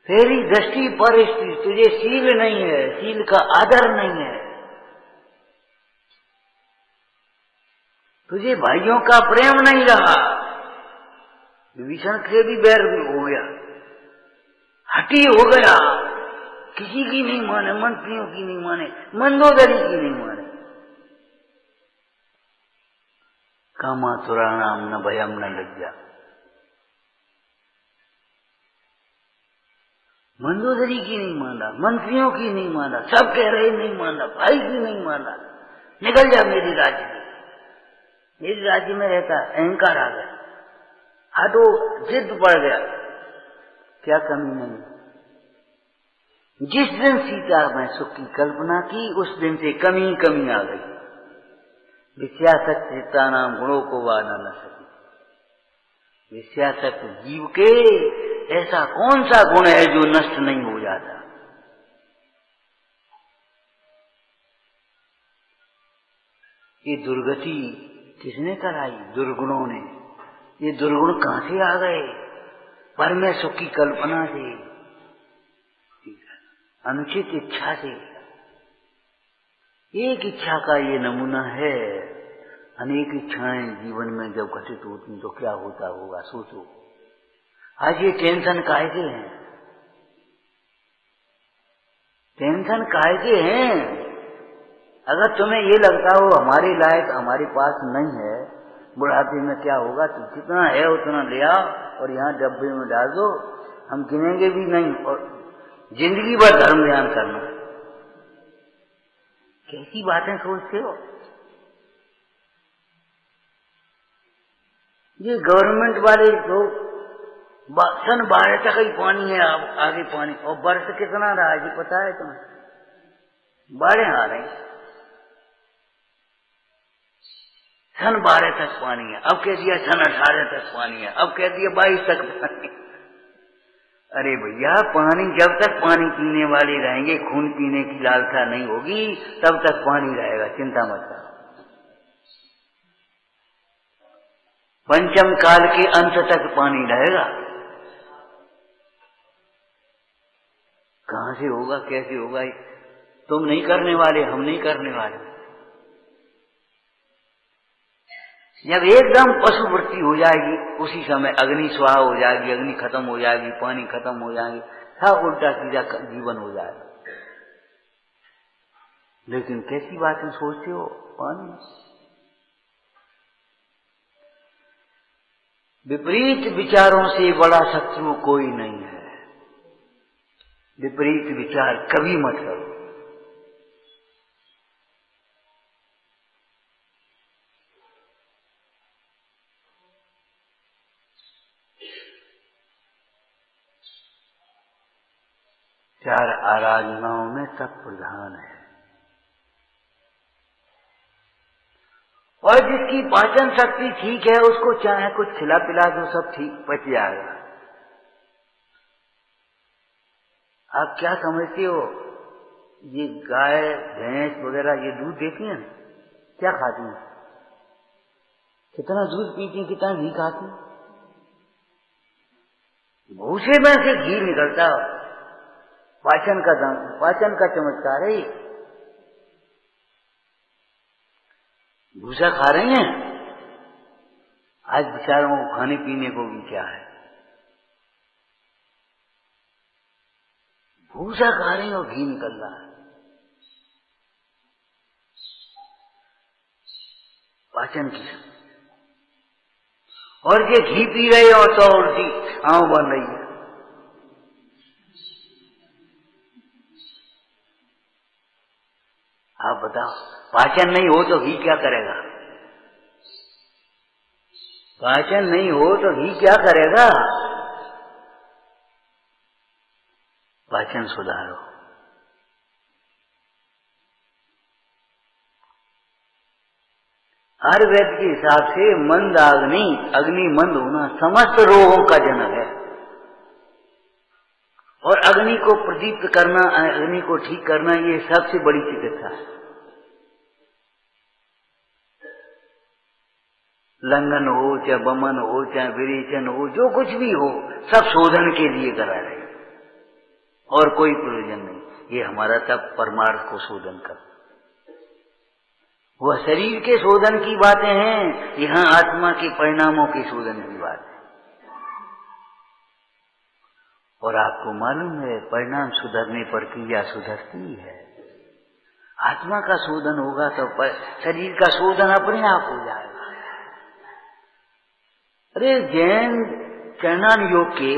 तेरी दृष्टि पर तुझे शील नहीं है, शील का आदर नहीं है, तुझे भाइयों का प्रेम नहीं रहा। विभीषण से भी बैर हो गया, हठी हो गया, किसी की नहीं माने, मंत्रियों की नहीं माने, मंदोदरी की नहीं माने। कामातुराणाम न भयम न लज्जा। मंदोदरी की नहीं माना, मंत्रियों की नहीं माना, सब कह रहे नहीं माना, भाई की नहीं माना, निकल जा मेरी राज्य में। मेरी राज्य में रहता, अहंकार आ गया, हटो, जिद बढ़ गया, क्या कमी नहीं। जिस दिन सीता में सुख की कल्पना की, उस दिन से कमी कमी आ गई। विषयासक्त चित्ता नाम गुणों को वाना न सकी। विषयासक्त जीव के ऐसा कौन सा गुण है जो नष्ट नहीं हो जाता? ये दुर्गति किसने कराई? दुर्गुणों ने। ये दुर्गुण कहां से आ गए? पर में सुख की कल्पना से, अनुचित इच्छा से। एक इच्छा का ये नमूना है। अनेक इच्छाएं जीवन में जब घटित होती तो क्या होता होगा, सोचो। आज ये टेंशन काहे के हैं? टेंशन काहे के हैं? अगर तुम्हें ये लगता हो हमारे लायक हमारे पास नहीं है, बुढ़ापे में क्या होगा, तो जितना है उतना ले आओ और यहाँ डब्बे में डाल दो, हम गिनेंगे भी नहीं, और जिंदगी भर धर्म ध्यान करना। कैसी बातें सोचते हो? ये गवर्नमेंट वाले तो सन 12 तक ही पानी है, आगे पानी, और वर्ष कितना रहा है पता है तुम्हें? 12 आ रहे, सन 12 तक पानी है, अब कह दिया सन 18 तक पानी है, अब कह दिया 22 तक पानी। अरे भैया, पानी जब तक पानी पीने वाले रहेंगे, खून पीने की लालसा नहीं होगी, तब तक पानी रहेगा, चिंता मत करो। पंचम काल के अंत तक पानी रहेगा। कहां से होगा, कैसे होगा? तुम नहीं करने वाले, हम नहीं करने वाले। जब एकदम पशु वृत्ति हो जाएगी, उसी समय अग्नि स्वाहा हो जाएगी, अग्नि खत्म हो जाएगी, पानी खत्म हो जाएगी, सब उल्टा सीधा जीवन हो जाएगा। लेकिन कैसी बातें सोचते हो? पानी विपरीत विचारों से बड़ा शत्रु कोई नहीं है। विपरीत विचार कभी मत करो। चार आराधनाओं में सब प्रधान है, और जिसकी पाचन शक्ति ठीक है उसको चाहे कुछ खिला पिला दो, सब ठीक पच जाएगा। आप क्या समझते हो, ये गाय भैंस वगैरह ये दूध देती हैं, क्या खाती हैं? कितना दूध पीती हैं, कितना घी खाती हैं? भूसे में से घी निकलता, पाचन का दाम, पाचन का चमत्कार है। भूसा खा रही हैं, आज बेचारों को खाने पीने को भी क्या है, भूसा खा रही और घी निकल रहा है। पाचन की, और ये घी पी रहे और तो उल्टी आंव बन रही है। आप बताओ, पाचन नहीं हो तो घी क्या करेगा? पाचन नहीं हो तो घी क्या करेगा? पाचन सुधारो। आयुर्वेद के हिसाब से मंद अग्नि, अग्नि मंद होना समस्त रोगों का जनक है। और अग्नि को प्रदीप्त करना, अग्नि को ठीक करना, ये सबसे बड़ी चिकित्सा है। लंघन हो, चाहे बमन हो, चाहे विरेचन हो, जो कुछ भी हो, सब शोधन के लिए करा रहे, और कोई प्रयोजन नहीं। ये हमारा तब परमार्थ को शोधन कर, वह शरीर के शोधन की बातें हैं, यहाँ आत्मा के परिणामों के शोधन की बात है। और आपको मालूम है, परिणाम सुधरने पर क्रिया सुधरती है। आत्मा का शोधन होगा तो शरीर का शोधन अपने आप हो जाएगा। अरे जैन चरणान योग के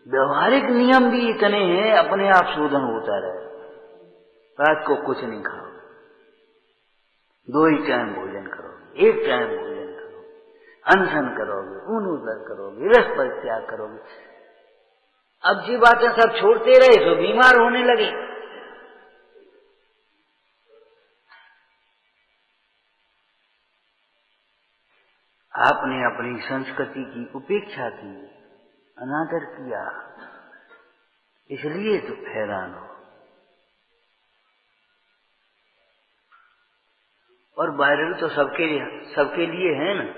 व्यवहारिक नियम भी इतने हैं, अपने आप शोधन होता रहे। रात को कुछ नहीं खाओ, 2 ही टाइम भोजन करोगे, 1 टाइम भोजन करोगे, अनशन करोगे, ऊन उदर करोगे, रस परित्याग करोगे। अब जी बातें सब छोड़ते रहे तो बीमार होने लगे। आपने अपनी संस्कृति की उपेक्षा की, अनादर किया, इसलिए तो हैरान हो। और वायरल तो सबके लिए है ना।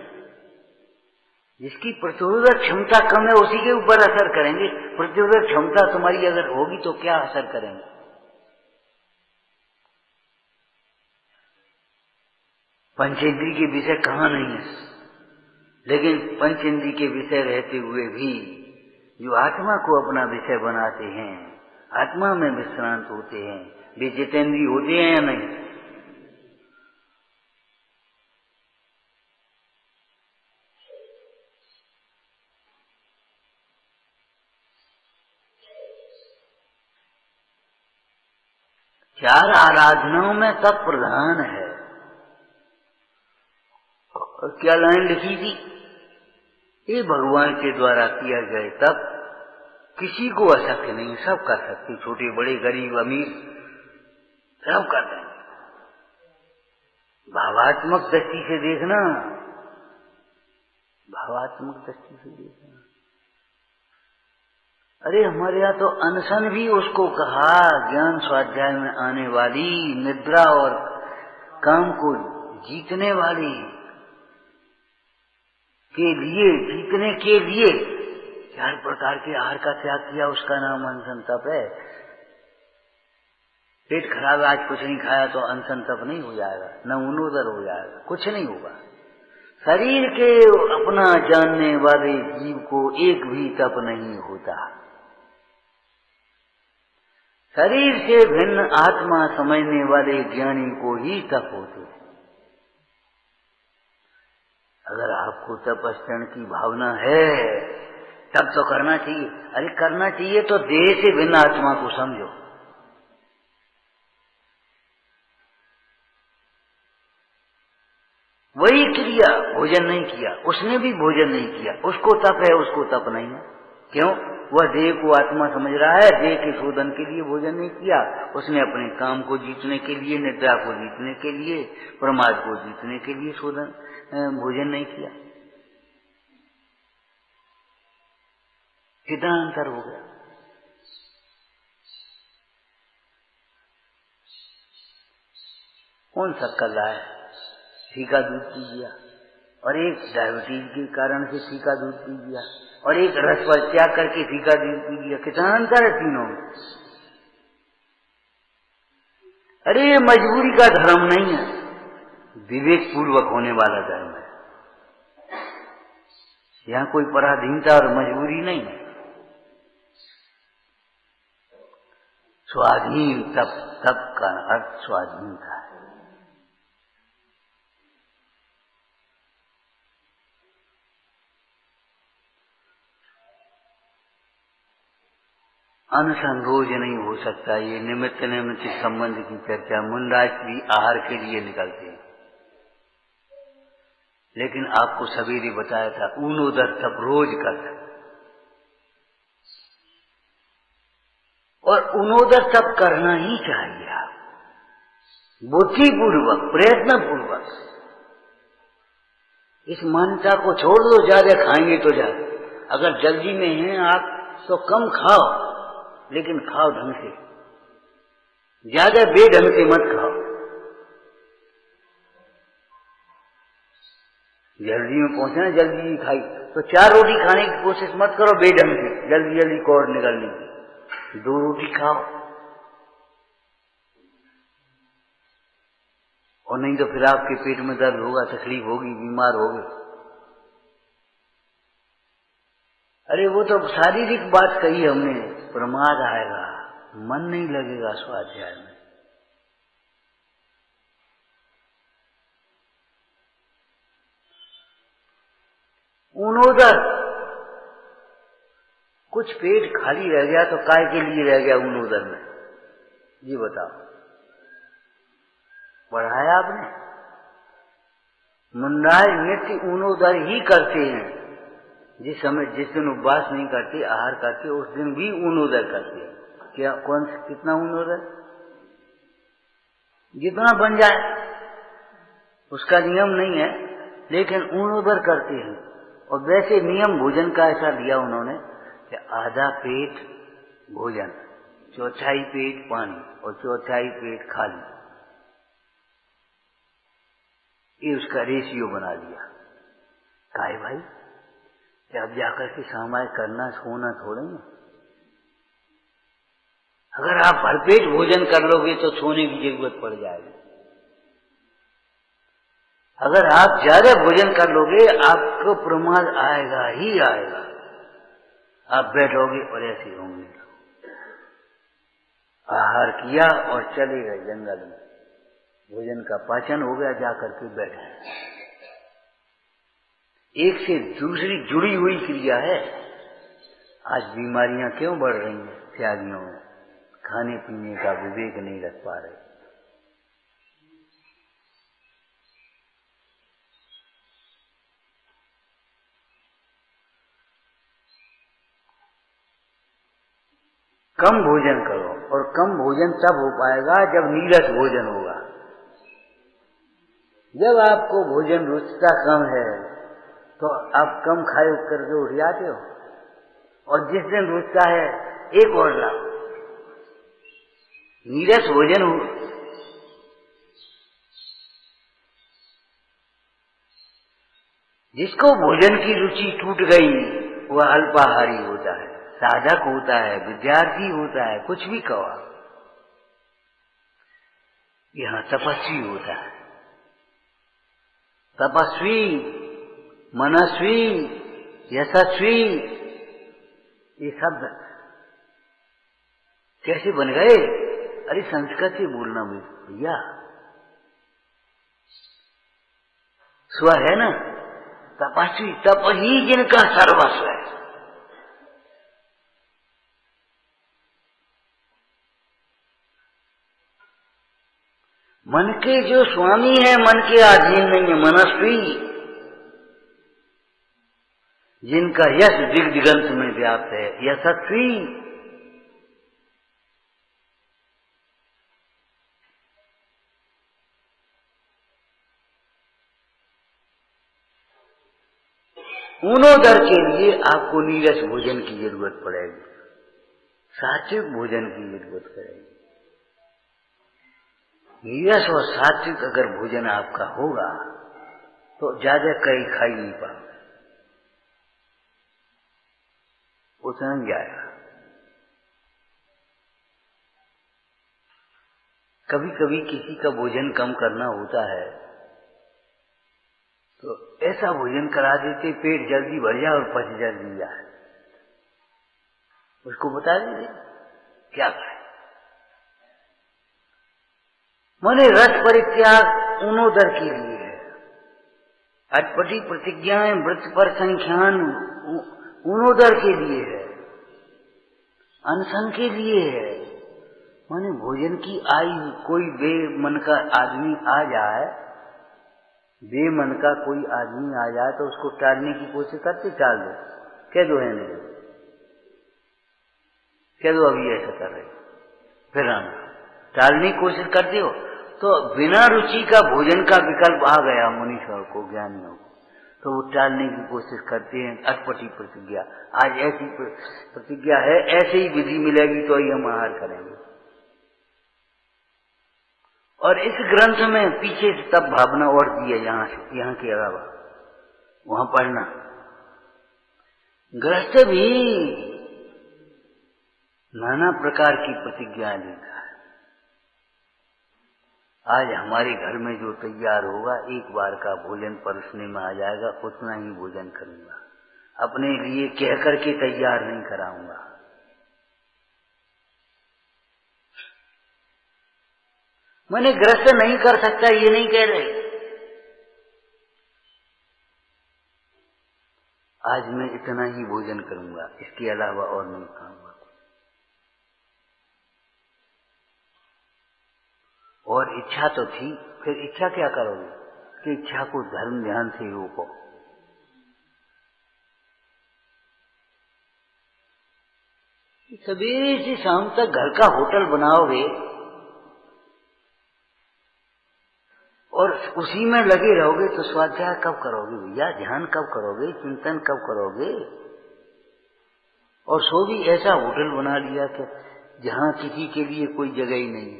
जिसकी प्रतिरोधक क्षमता कम है उसी के ऊपर असर करेंगे। प्रतिरोधक क्षमता तुम्हारी अगर होगी तो क्या असर करेंगे? पंचेंद्रिय के विषय कहाँ नहीं है, लेकिन पंचेंद्रिय के विषय रहते हुए भी जो आत्मा को अपना विषय बनाते हैं, आत्मा में विश्रांत होते हैं, वे जितेंद्रिय होते हैं या नहीं? चार आराधनाओं में तप प्रधान है। और क्या लाइन लिखी थी? ये भगवान के द्वारा किया गए तप किसी को अशक्य नहीं, सब कर सकते, छोटे बड़े गरीब अमीर सब कर देंगे। भावात्मक दृष्टि से देखना, भावात्मक दृष्टि से देखना। अरे हमारे यहाँ तो अनशन भी उसको कहा, ज्ञान स्वाध्याय में आने वाली, निद्रा और काम को जीतने वाली के लिए, जीतने के लिए 4 प्रकार के आहार का त्याग किया, उसका नाम अनशन तप है। पेट खराब है, आज कुछ नहीं खाया तो अनशन तप नहीं हो जाएगा, न उन्नोदर हो जाएगा, कुछ नहीं होगा। शरीर के अपना जानने वाले जीव को एक भी तप नहीं होता। शरीर से भिन्न आत्मा समझने वाले ज्ञानी को ही तप होते हैं। अगर आपको तपस्या की भावना है तब तो करना चाहिए। अरे करना चाहिए तो देह से भिन्न आत्मा को समझो। वही क्रिया, भोजन नहीं किया, उसने भी भोजन नहीं किया, उसको तप है, उसको तप नहीं है। क्यों? वह देह को आत्मा समझ रहा है, देह के शोधन के लिए भोजन नहीं किया, उसने अपने काम को जीतने के लिए, निद्रा को जीतने के लिए, प्रमाद को जीतने के लिए भोजन नहीं किया। कितना अंतर हो गया। कौन शक्कर लाए? फीका दूध पी लिया, और एक डायबिटीज के कारण से फीका दूध पी लिया, और एक रस पर त्याग करके फीका दूध पी लिया। कितना अंतर है तीनों में। अरे ये मजबूरी का धर्म नहीं है, विवेक पूर्वक होने वाला धर्म है। यहाँ कोई पराधीनता और मजबूरी नहीं है। स्वाधीन तप का अर्थ स्वाधीनता है। अनशन रोज नहीं हो सकता। ये निमित्त निमित्त संबंध की चर्चा मुंडाज भी आहार के लिए निकलते हैं, लेकिन आपको सवेरे बताया था ऊनोदर तप रोज कर सकते, और ऊनोदर तप करना ही चाहिए। आप बुद्धिपूर्वक प्रयत्न पूर्वक इस मान्यता को छोड़ दो, ज्यादा खाएंगे तो ज्यादा। अगर जल्दी में हैं आप तो कम खाओ, लेकिन खाओ ढंग से, ज्यादा बेढंग से मत खाओ। जल्दी में पहुंचना, जल्दी ही खाई तो 4 रोटी खाने की कोशिश मत करो बेढंग से, जल्दी जल्दी कौड़ निकलने की। 2 रोटी खाओ, और नहीं तो फिर आपके पेट में दर्द होगा, तकलीफ होगी, बीमार होगे। अरे वो तो शारीरिक बात कही हमने, प्रमाद आएगा, मन नहीं लगेगा स्वाध्याय में। ऊनोदर, कुछ पेट खाली रह गया तो काय के लिए रह गया ऊनोदर में, ये बताओ। पढ़ाया आपने? मुंडाई नित्य ऊनोदर ही करते हैं। जिस समय जिस दिन उपवास नहीं करते, आहार करते, उस दिन भी ऊनोदर करते हैं। क्या कितना ऊनोदर? जितना बन जाए, उसका नियम नहीं है, लेकिन ऊनोदर करते हैं। और वैसे नियम भोजन का ऐसा दिया उन्होंने कि आधा पेट भोजन, 1/4 पेट पानी और 1/4 पेट खाली, ये उसका रेशियो बना दिया। काहे भाई, जब जाकर के सामाय करना सोना थोड़े ना। अगर आप भरपेट भोजन कर लोगे तो सोने की जरूरत पड़ जाएगी। अगर आप ज्यादा भोजन कर लोगे, आपको प्रमाद आएगा ही आएगा। आप बैठोगे और ऐसे होंगे। आहार किया और चले गए जंगल में, भोजन का पाचन हो गया, जाकर के बैठे। एक से दूसरी जुड़ी हुई क्रिया है। आज बीमारियां क्यों बढ़ रही हैं त्यागियों में? खाने पीने का विवेक नहीं रख पा रहे। कम भोजन करो, और कम भोजन तब हो पाएगा जब नीरस भोजन होगा। जब आपको भोजन रुचता कम है तो आप कम खाए करके उठ जाते हो, और जिस दिन रुचता है एक और लाओ। नीरस भोजन हो, जिसको भोजन की रुचि टूट गई वह अल्पाहारी होता है, साधक होता है, विद्यार्थी होता है, कुछ भी कहो। यहां तपस्वी होता है। तपस्वी, मनस्वी, यशस्वी, ये शब्द कैसे बन गए? अरे संस्कृत से बोलना भैया, स्व है ना। तपस्वी, तप ही जिनका सर्वस्व है। मन के जो स्वामी है, मन के अधीन नहीं है, मनस्वी, जिनका यश दिग्दिगंत में व्याप्त है। यशस्वी, ऊनोदर के लिए आपको नीरस भोजन की जरूरत पड़ेगी, सात्विक भोजन की जरूरत पड़ेगी। नीरस और सात्विक अगर भोजन आपका होगा तो ज्यादा कहीं खाई नहीं पाओगे, उतना ही आएगा। कभी कभी किसी का भोजन कम करना होता है तो ऐसा भोजन करा देते पेट जल्दी भर जाए और पच जल्दी जाए। उसको बता दीजिए क्या करें। माने रस परित्याग ऊनोदर के लिए है। अटपटी प्रतिज्ञाएं व्रत पर संख्यान ऊनोदर के लिए है। अनशन के लिए है। माने भोजन की आई कोई बेमन का आदमी आ जाए, बेमन का कोई आदमी आ जाए तो उसको टालने की कोशिश करते, टाल दो, कह दो है नहीं, कह दो अभी ऐसा कर रहे, फिर आना, टालने की कोशिश करते हो तो बिना रुचि का भोजन का विकल्प आ गया मुनीश्वर को, ज्ञानियों को, तो वो टालने की कोशिश करते हैं। अटपटी प्रतिज्ञा, आज ऐसी प्रतिज्ञा है, ऐसे ही विधि मिलेगी तो ही हम आहार करेंगे। और इस ग्रंथ में पीछे से तब भावना और दी है, यहाँ के अलावा वहां पढ़ना। गृहस्थ भी नाना प्रकार की प्रतिज्ञा लेता है। आज हमारे घर में जो तैयार होगा, एक बार का भोजन परोसने में आ जाएगा, उतना ही भोजन करूंगा, अपने लिए कह करके तैयार नहीं कराऊंगा। मैंने गृहस्थ नहीं कर सकता ये नहीं कह रहे, आज मैं इतना ही भोजन करूंगा, इसके अलावा और नहीं खाऊंगा। और इच्छा तो थी, फिर इच्छा क्या करोगे कि इच्छा को धर्म ध्यान से रोको। सवेरे से शाम तक घर का होटल बनाओगे और उसी में लगे रहोगे तो स्वाध्याय कब करोगे भैया, ध्यान कब करोगे, चिंतन कब करोगे। और सो भी ऐसा होटल बना लिया कि जहां किसी के लिए कोई जगह ही नहीं,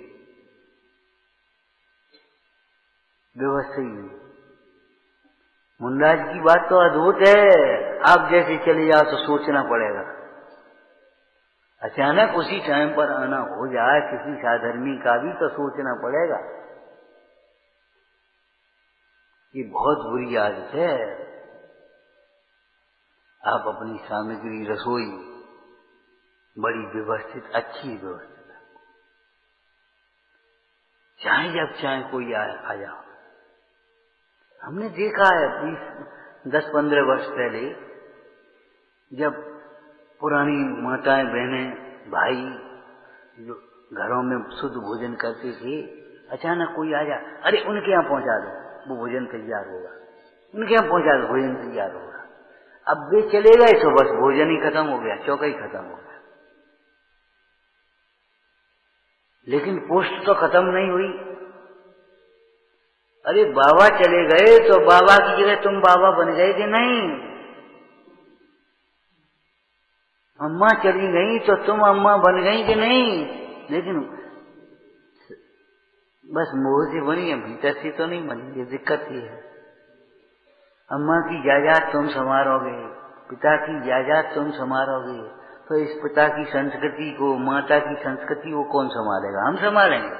व्यवस्था ही नहीं। मुंडाज की बात तो अद्भुत है, आप जैसे चले जाओ तो सोचना पड़ेगा। अचानक उसी टाइम पर आना हो जाए किसी साधर्मी का भी तो सोचना पड़ेगा। ये बहुत बुरी आदत है। आप अपनी सामग्री, रसोई बड़ी व्यवस्थित, अच्छी व्यवस्थित, चाहे जब चाहे कोई आ जाओ। हमने देखा है 10-15 वर्ष पहले, जब पुरानी माताएं, बहनें, भाई जो घरों में शुद्ध भोजन करते थे, अचानक कोई आ जाए, अरे उनके यहाँ पहुंचा दो, वो भोजन तैयार होगा, उनके यहाँ पहुंचा दो, भोजन तैयार होगा। अब वे चले गए तो बस भोजन ही खत्म हो गया, चौका ही खत्म हो गया। लेकिन पोस्ट तो खत्म नहीं हुई। अरे बाबा चले गए तो बाबा की जगह तुम बाबा बन गए कि नहीं? अम्मा चली गई तो तुम अम्मा बन गई कि नहीं? लेकिन बस मोह से बनी है, भीतर से तो नहीं बनी। ये दिक्कत ही है। अम्मा की जायदाद तुम संभालोगे, पिता की जायदाद तुम संभालोगे, तो इस पिता की संस्कृति को, माता की संस्कृति को कौन संभालेगा? हम संभालेंगे।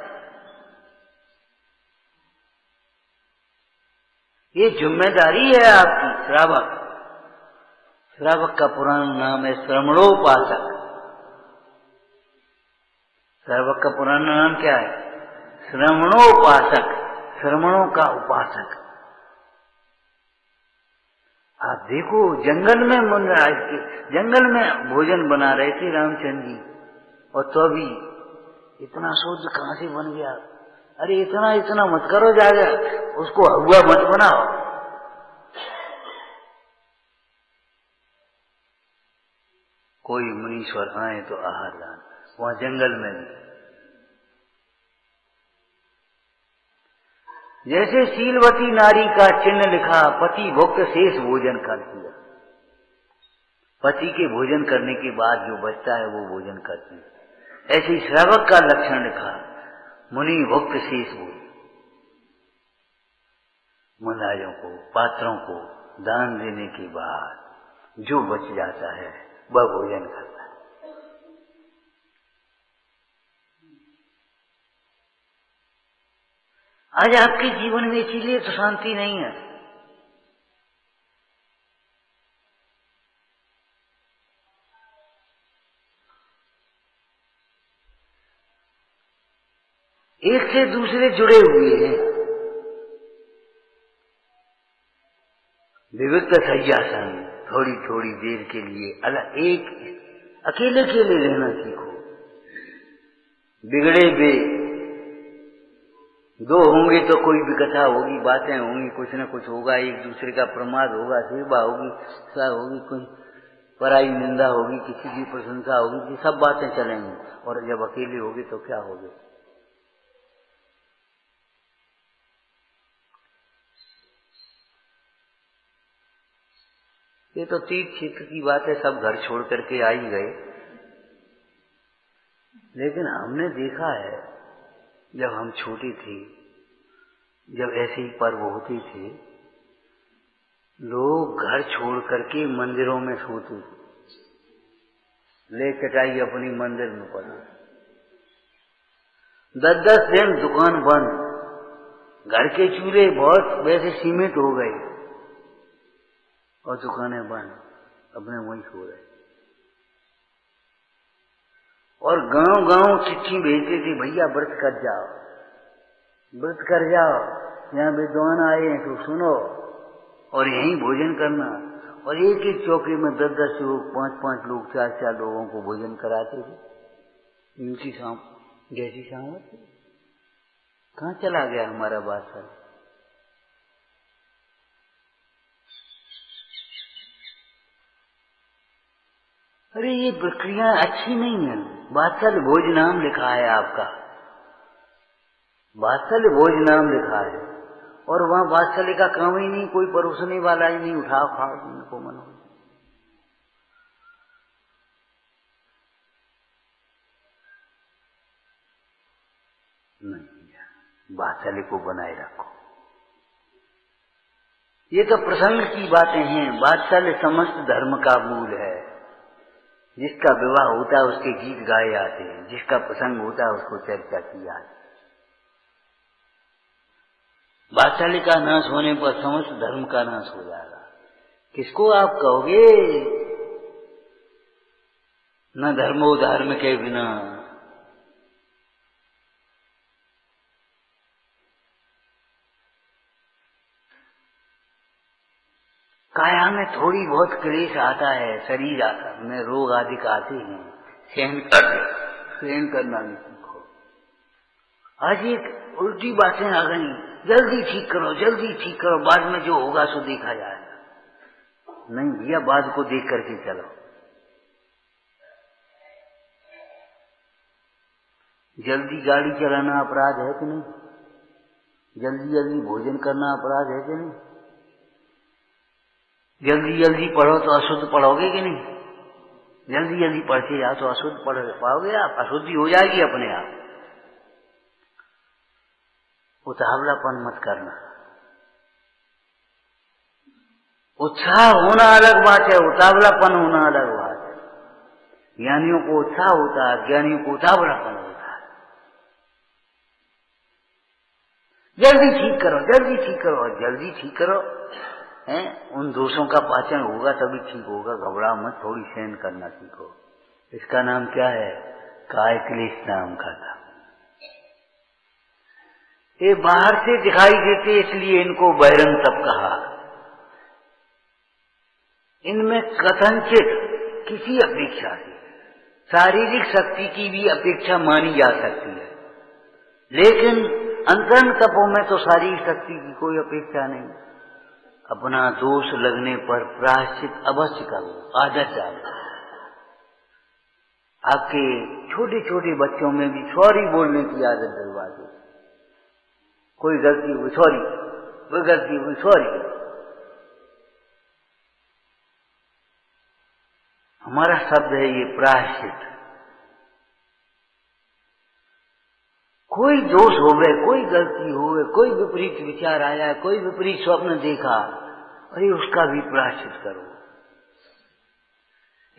ये जिम्मेदारी है आपकी। श्रावक का पुराना नाम है श्रमणोपासक। श्रावक का पुराना नाम क्या है? श्रमणोपासक, श्रमणों का उपासक। आप देखो, जंगल में मुनराज के जंगल में भोजन बना रहे थे रामचंद्र जी, और तो भी इतना शुद्ध कहां से बन गया? अरे इतना मत करो, जाएगा उसको हुआ मत बनाओ। कोई मुनीश्वर आए तो आहार दान, वहां जंगल में भी। जैसे शीलवती नारी का चिन्ह लिखा, पति भुक्त शेष भोजन कर दिया। पति के भोजन करने के बाद जो बचता है वो भोजन करती है। ऐसे श्रावक का लक्षण लिखा, मुनि भुक्त शेष भोजन। मुनाजों को, पात्रों को दान देने के बाद जो बच जाता है वह भोजन करता है। आज आपके जीवन में इसीलिए तो शांति नहीं है। एक से दूसरे जुड़े हुए हैं। विविक्त शय्यासन, थोड़ी थोड़ी देर के लिए अलग, एक अकेले अकेले रहना सीखो। बिगड़े बे दो होंगे तो कोई भी कथा होगी, बातें होंगी, कुछ न कुछ होगा, एक दूसरे का प्रमाद होगा, सेवा होगी, सा होगी, कोई पराई निंदा होगी, किसी की प्रशंसा होगी, ये सब बातें चलेंगी। और जब अकेले होगे तो क्या होगे? ये तो तीर्थ क्षेत्र की बात है, सब घर छोड़ करके आ ही गए। लेकिन हमने देखा है, जब हम छोटे थे, जब ऐसे ही पर्व होते थे, लोग घर छोड़ करके मंदिरों में सोते थे, ले चटाई अपनी मंदिर में पड़ा, 10-10 दिन दुकान बंद, घर के चूल्हे बहुत वैसे सीमित हो गए और दुकानें बंद, अपने वहीं सो रहे। और गांव-गांव चिट्ठी भेजते थे, भैया व्रत कर जाओ, व्रत कर जाओ, यहाँ विद्वान आए हैं तो सुनो, और यहीं भोजन करना। और एक एक चौके में 10-10 लोग, 5-5 लोग, 4-4 लोगों को भोजन कराते थे। इनकी जैसी सामर्थ कहाँ चला गया हमारा बादशाह? अरे ये प्रक्रिया अच्छी नहीं है। वात्सल्य भोज नाम लिखा है आपका, वात्सल्य भोज नाम लिखा है, और वहां वात्सल्य का काम ही नहीं, कोई परोसने वाला ही नहीं, उठाओ खाओ इनको मनो। नहीं, वात्सल्य को बनाए रखो। ये तो प्रसंग की बातें हैं। वात्सल्य समस्त धर्म का मूल है। जिसका विवाह होता है उसके गीत गाए जाते हैं, जिसका प्रसंग होता है उसको चर्चा की जाती है। वात्सल्य का नाश होने पर समस्त धर्म का नाश हो जाएगा। किसको आप कहोगे न धर्मो धर्म के बिना? काया में थोड़ी बहुत क्लेश आता है, शरीर में रोग आदि आते हैं, सहन करना नहीं सीखो। आज एक उल्टी बातें आ गई, जल्दी ठीक करो, जल्दी ठीक करो, बाद में जो होगा सो देखा जाएगा। नहीं भैया, बाद को देख करके चलो। जल्दी गाड़ी चलाना अपराध है कि नहीं? जल्दी जल्दी भोजन करना अपराध है कि नहीं? जल्दी जल्दी पढ़ो तो अशुद्ध पढ़ोगे कि नहीं? जल्दी जल्दी पढ़ते जाओ तो अशुद्ध पढ़ पाओगे आप, अशुद्धि हो जाएगी अपने आप। उतावलापन मत करना। उत्साह होना अलग बात है, उतावलापन होना अलग बात है। ज्ञानियों को उत्साह होता है, ज्ञानियों को उतावलापन होता है। जल्दी ठीक करो, जल्दी ठीक करो, और जल्दी ठीक करो है, उन दोषों का पाचन होगा तभी ठीक होगा। घबराओ मत, थोड़ी सहन करना सीखो। इसका नाम क्या है? काय क्लेश नाम का था। ये बाहर से दिखाई देते इसलिए इनको बहिरंग तप कहा। इनमें कथनचित किसी अपेक्षा से शारीरिक शक्ति की भी अपेक्षा मानी जा सकती है, लेकिन अंतरंग तपों में तो शारीरिक शक्ति की कोई अपेक्षा नहीं। अपना दोष लगने पर प्रायश्चित अवश्य करो, आदत डालो। आपके छोटे छोटे बच्चों में भी सॉरी बोलने की आदत डलवा दो। कोई गलती हुई सॉरी, कोई गलती हुई सॉरी। हमारा शब्द है ये प्रायश्चित। कोई दोष होवे, कोई गलती होवे, कोई विपरीत विचार आया, कोई विपरीत स्वप्न देखा, अरे उसका भी प्रायश्चित करो।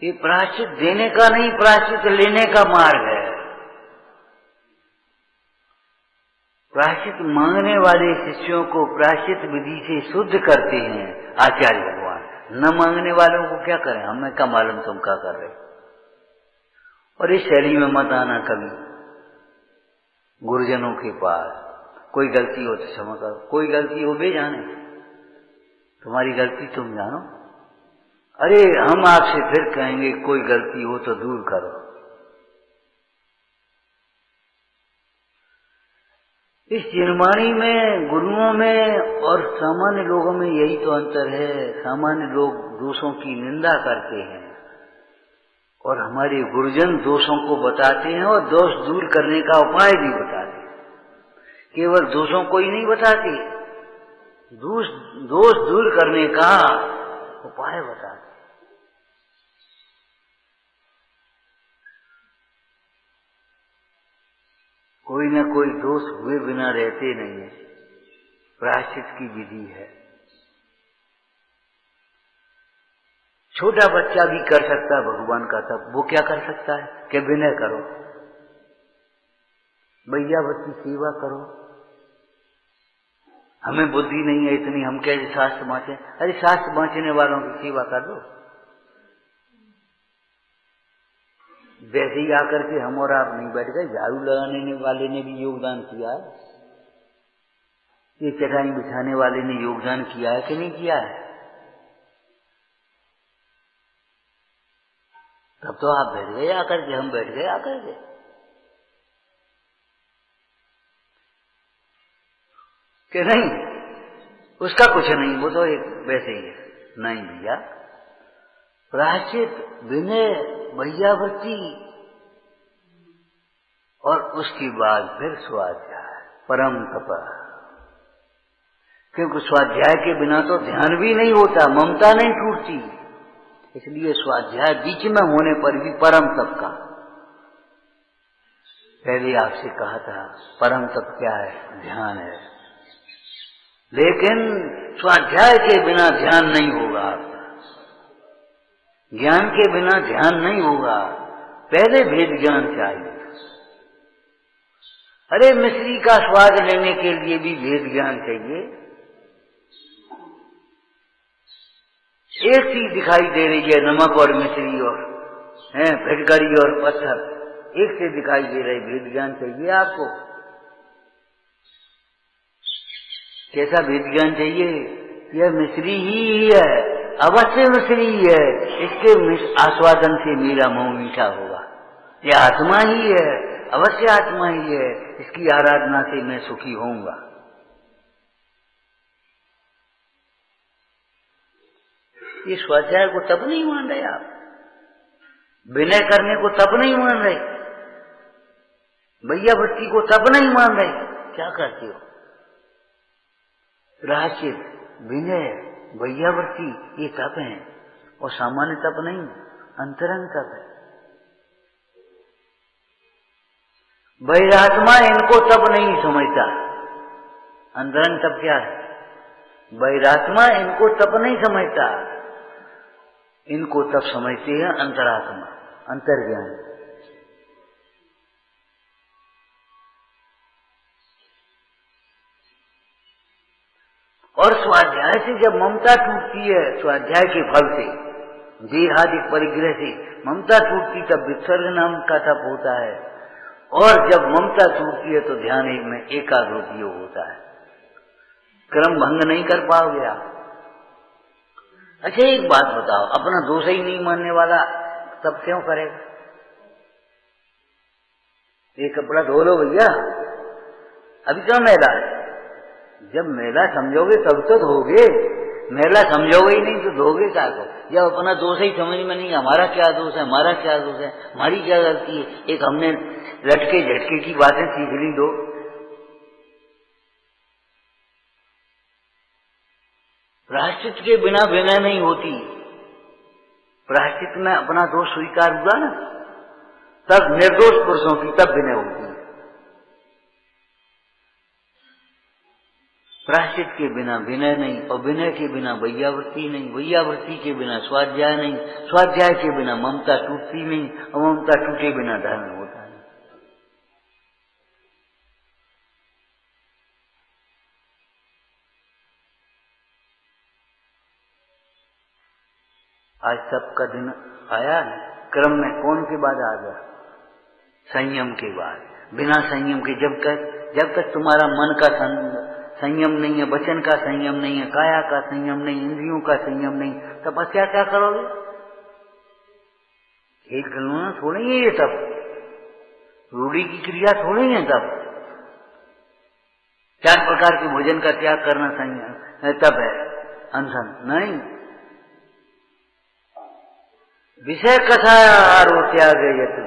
ये प्रायश्चित देने का नहीं, प्रायश्चित लेने का मार्ग है। प्रायश्चित मांगने वाले शिष्यों को प्रायश्चित विधि से शुद्ध करते हैं आचार्य भगवान। न मांगने वालों को क्या करें, हमें क्या मालूम तुम क्या कर रहे। और इस शैली में मत आना कभी गुरुजनों के पास। कोई गलती हो तो क्षमा करो, कोई गलती हो बे जाने, तुम्हारी गलती तुम जानो, अरे हम आपसे फिर कहेंगे कोई गलती हो तो दूर करो। इस जिनवाणी में, गुरुओं में और सामान्य लोगों में यही तो अंतर है। सामान्य लोग दोषों की निंदा करते हैं और हमारे गुरुजन दोषों को बताते हैं और दोष दूर करने का उपाय भी बताते हैं। केवल दोषों को ही नहीं बताते, दोष दूर करने का उपाय बताते। कोई न कोई दोष हुए बिना रहते नहीं है, प्रायश्चित की विधि है। छोटा बच्चा भी कर सकता है भगवान का तप, वो क्या कर सकता है कि विनय करो, वैयावती सेवा करो। हमें बुद्धि नहीं है इतनी, हम कैसे शास्त्र बांचे? अरे शास्त्र बांचने वालों की सेवा कर दो। वैसे ही आकर के हम और आप नहीं बैठ गए, झाड़ू लगाने वाले ने भी योगदान किया है, ये चटाई बिछाने वाले ने योगदान किया है कि नहीं किया है? तब तो आप बैठ गए आकर के, हम बैठ गए आकर के। कि नहीं, उसका कुछ नहीं, वो तो एक वैसे ही है। नहीं भैया, प्रायश्चित, विनय, वैयावृत्ति और उसके बाद फिर स्वाध्याय, परम तप। क्योंकि स्वाध्याय के बिना तो ध्यान भी नहीं होता, ममता नहीं टूटती, इसलिए स्वाध्याय बीच में होने पर भी परम तप का। पहले आपसे कहा था परम तप क्या है? ध्यान है। लेकिन स्वाध्याय के बिना ध्यान नहीं होगा, ज्ञान के बिना ध्यान नहीं होगा। पहले भेद ज्ञान चाहिए। अरे मिश्री का स्वाद लेने के लिए भी भेद ज्ञान चाहिए। एक चीज दिखाई दे रही है, नमक और मिश्री और फिटकरी और पत्थर, एक से दिखाई दे रही, भेद ज्ञान चाहिए आपको। कैसा भेद ज्ञान चाहिए? यह मिश्री ही है, अवश्य मिश्री है, इसके आस्वादन से मेरा मुंह मीठा होगा। यह आत्मा ही है, अवश्य आत्मा ही है, इसकी आराधना से मैं सुखी होऊंगा। ये स्वाध्याय को तब नहीं मान रहे आप, विनय करने को तब नहीं मान रहे, वैयावृत्ति को तब नहीं मान रहे। क्या करते हो? प्रायश्चित, विनय, वैयावृत्ति ये तप है, और सामान्य तप नहीं, अंतरंग तप है। बहिरात्मा इनको तप नहीं समझता। अंतरंग तप क्या है? बहिरात्मा इनको तप नहीं समझता, इनको तप समझते हैं अंतरात्मा, अंतर्ज्ञान। और स्वाध्याय से जब ममता टूटती है, स्वाध्याय के फल से, देहादिक परिग्रह से ममता टूटती, तब विसर्ग नाम का तप होता है। और जब ममता टूटती है तो ध्यान में एकाग्र योग होता है। क्रम भंग नहीं कर पाओगे आप। अच्छा एक बात बताओ, अपना दोष ही नहीं मानने वाला तब क्यों करेगा? ये कपड़ा धो लो भैया, अभी क्यों मैला है? जब मैला समझोगे तब तो धोगे, मैला समझोगे ही नहीं तो धोगे क्या को? जब अपना दोष ही समझ में नहीं, हमारा क्या दोष है, हमारा क्या दोष है, हमारी क्या गलती है, एक हमने लटके झटके की बातें सीख ली दो। प्रायश्चित के बिना विनय नहीं होती। प्रायश्चित में अपना दोष स्वीकार हुआ ना, तब निर्दोष पुरुषों की तब विनय होती है। प्रायश्चित के बिना विनय नहीं, और विनय के बिना वैयावृत्ति नहीं, वैयावृत्ति के बिना स्वाध्याय नहीं, स्वाध्याय के बिना ममता टूटती नहीं, और ममता टूटे बिना धर्म होता नहीं। आज सबका दिन आया है, क्रम में कौन के बाद आ गया? संयम के बाद। बिना संयम के जब तक तुम्हारा मन का संयम नहीं है, वचन का संयम नहीं है, काया का संयम नहीं, इंद्रियों का संयम नहीं, तपस्या क्या करोगे? खेल खिलौना थोड़ी है ये तब, रूढ़ी की क्रिया थोड़ी है तब। 4 प्रकार के भोजन का त्याग करना संयम तब है, अनशन नहीं। विषय कथा आरो त्याग यतु,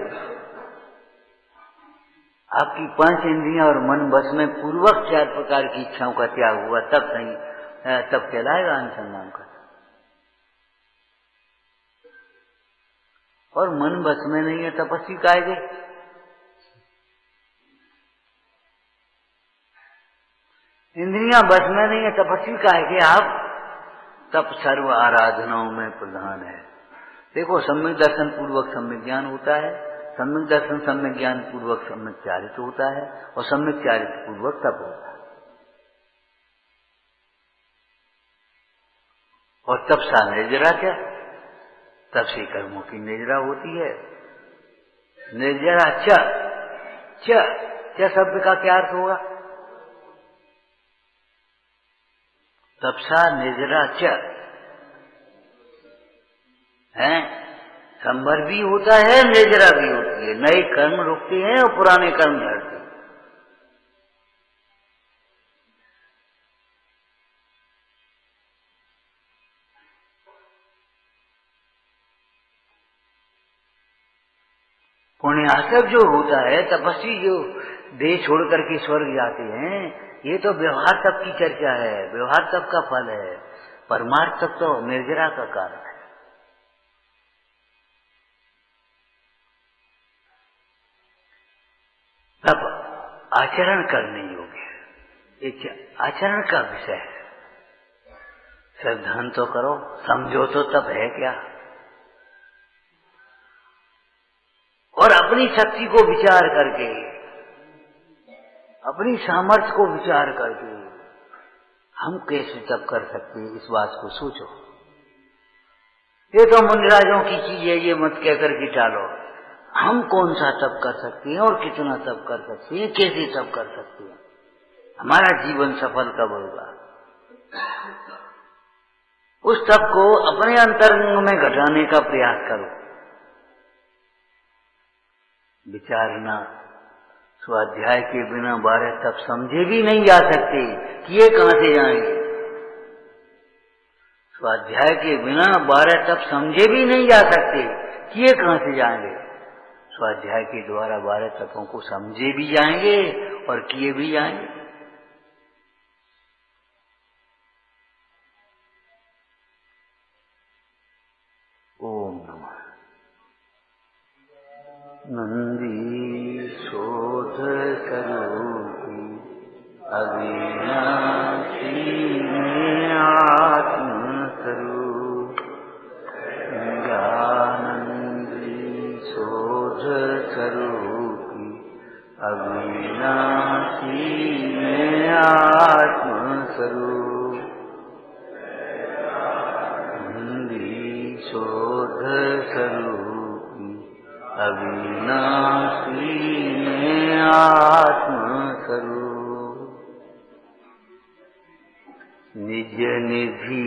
आपकी 5 इंद्रियां और मन बस में पूर्वक 4 प्रकार की इच्छाओं का त्याग हुआ तब सही, तब कहलाएगा अनुसंधान का। और मन बस में नहीं है तपस्वी कायदे, इंद्रियां बस में नहीं है तपस्वी कायदे आप, तब सर्व आराधनाओं में प्रधान है। देखो सम्यक दर्शन पूर्वक सम्यक ज्ञान होता है, सम्यक दर्शन सम्यक ज्ञान पूर्वक सम्यक चारित्र होता है, और सम्यक चारित्र पूर्वक तप होता है। और तप सा निर्जरा क्या? तप से कर्मों की निर्जरा होती है। निर्जरा च शब्द का क्या अर्थ होगा? तपसा निर्जरा च है, संवर भी होता है, निर्जरा भी होती है। नए कर्म रुकते हैं और पुराने कर्म धरते हैं। पुण्यासक जो होता है, तपस्वी जो देह छोड़ करके स्वर्ग जाते हैं, ये तो व्यवहार तप की चर्चा है, व्यवहार तप का फल है। परमार्थ तप तो निर्जरा का कारण है। तब आचरण करने योग्य है, एक आचरण का विषय है। श्रद्धान तो करो, समझो तो तब है क्या। और अपनी शक्ति को विचार करके, अपनी सामर्थ्य को विचार करके हम कैसे तप कर सकते हैं, इस बात को सोचो। ये तो मुनिराजों की चीज है, ये मत कहकर के टालो। हम कौन सा तप कर सकते हैं और कितना तप कर सकते हैं, कैसे तप कर सकते हैं, हमारा जीवन सफल कब होगा। उस तप को अपने अंतरंग में घटाने का प्रयास करो। विचारना, स्वाध्याय के बिना 12 तप समझे भी नहीं जा सकते, किए कहां से जाएंगे। स्वाध्याय के बिना 12 तप समझे भी नहीं जा सकते, किए कहां से जाएंगे। स्वाध्याय के द्वारा 12 तपों को समझे भी जाएंगे और किए भी जाएंगे। ओम नमः। नंदी शोध करोति अविनाशी में आत्म स्वरूप, स्वरूपी अविनाशी में आत्मस्वरूप, हिंदी शोध स्वरूपी अविनाशी में आत्मस्वरूप, निज निधि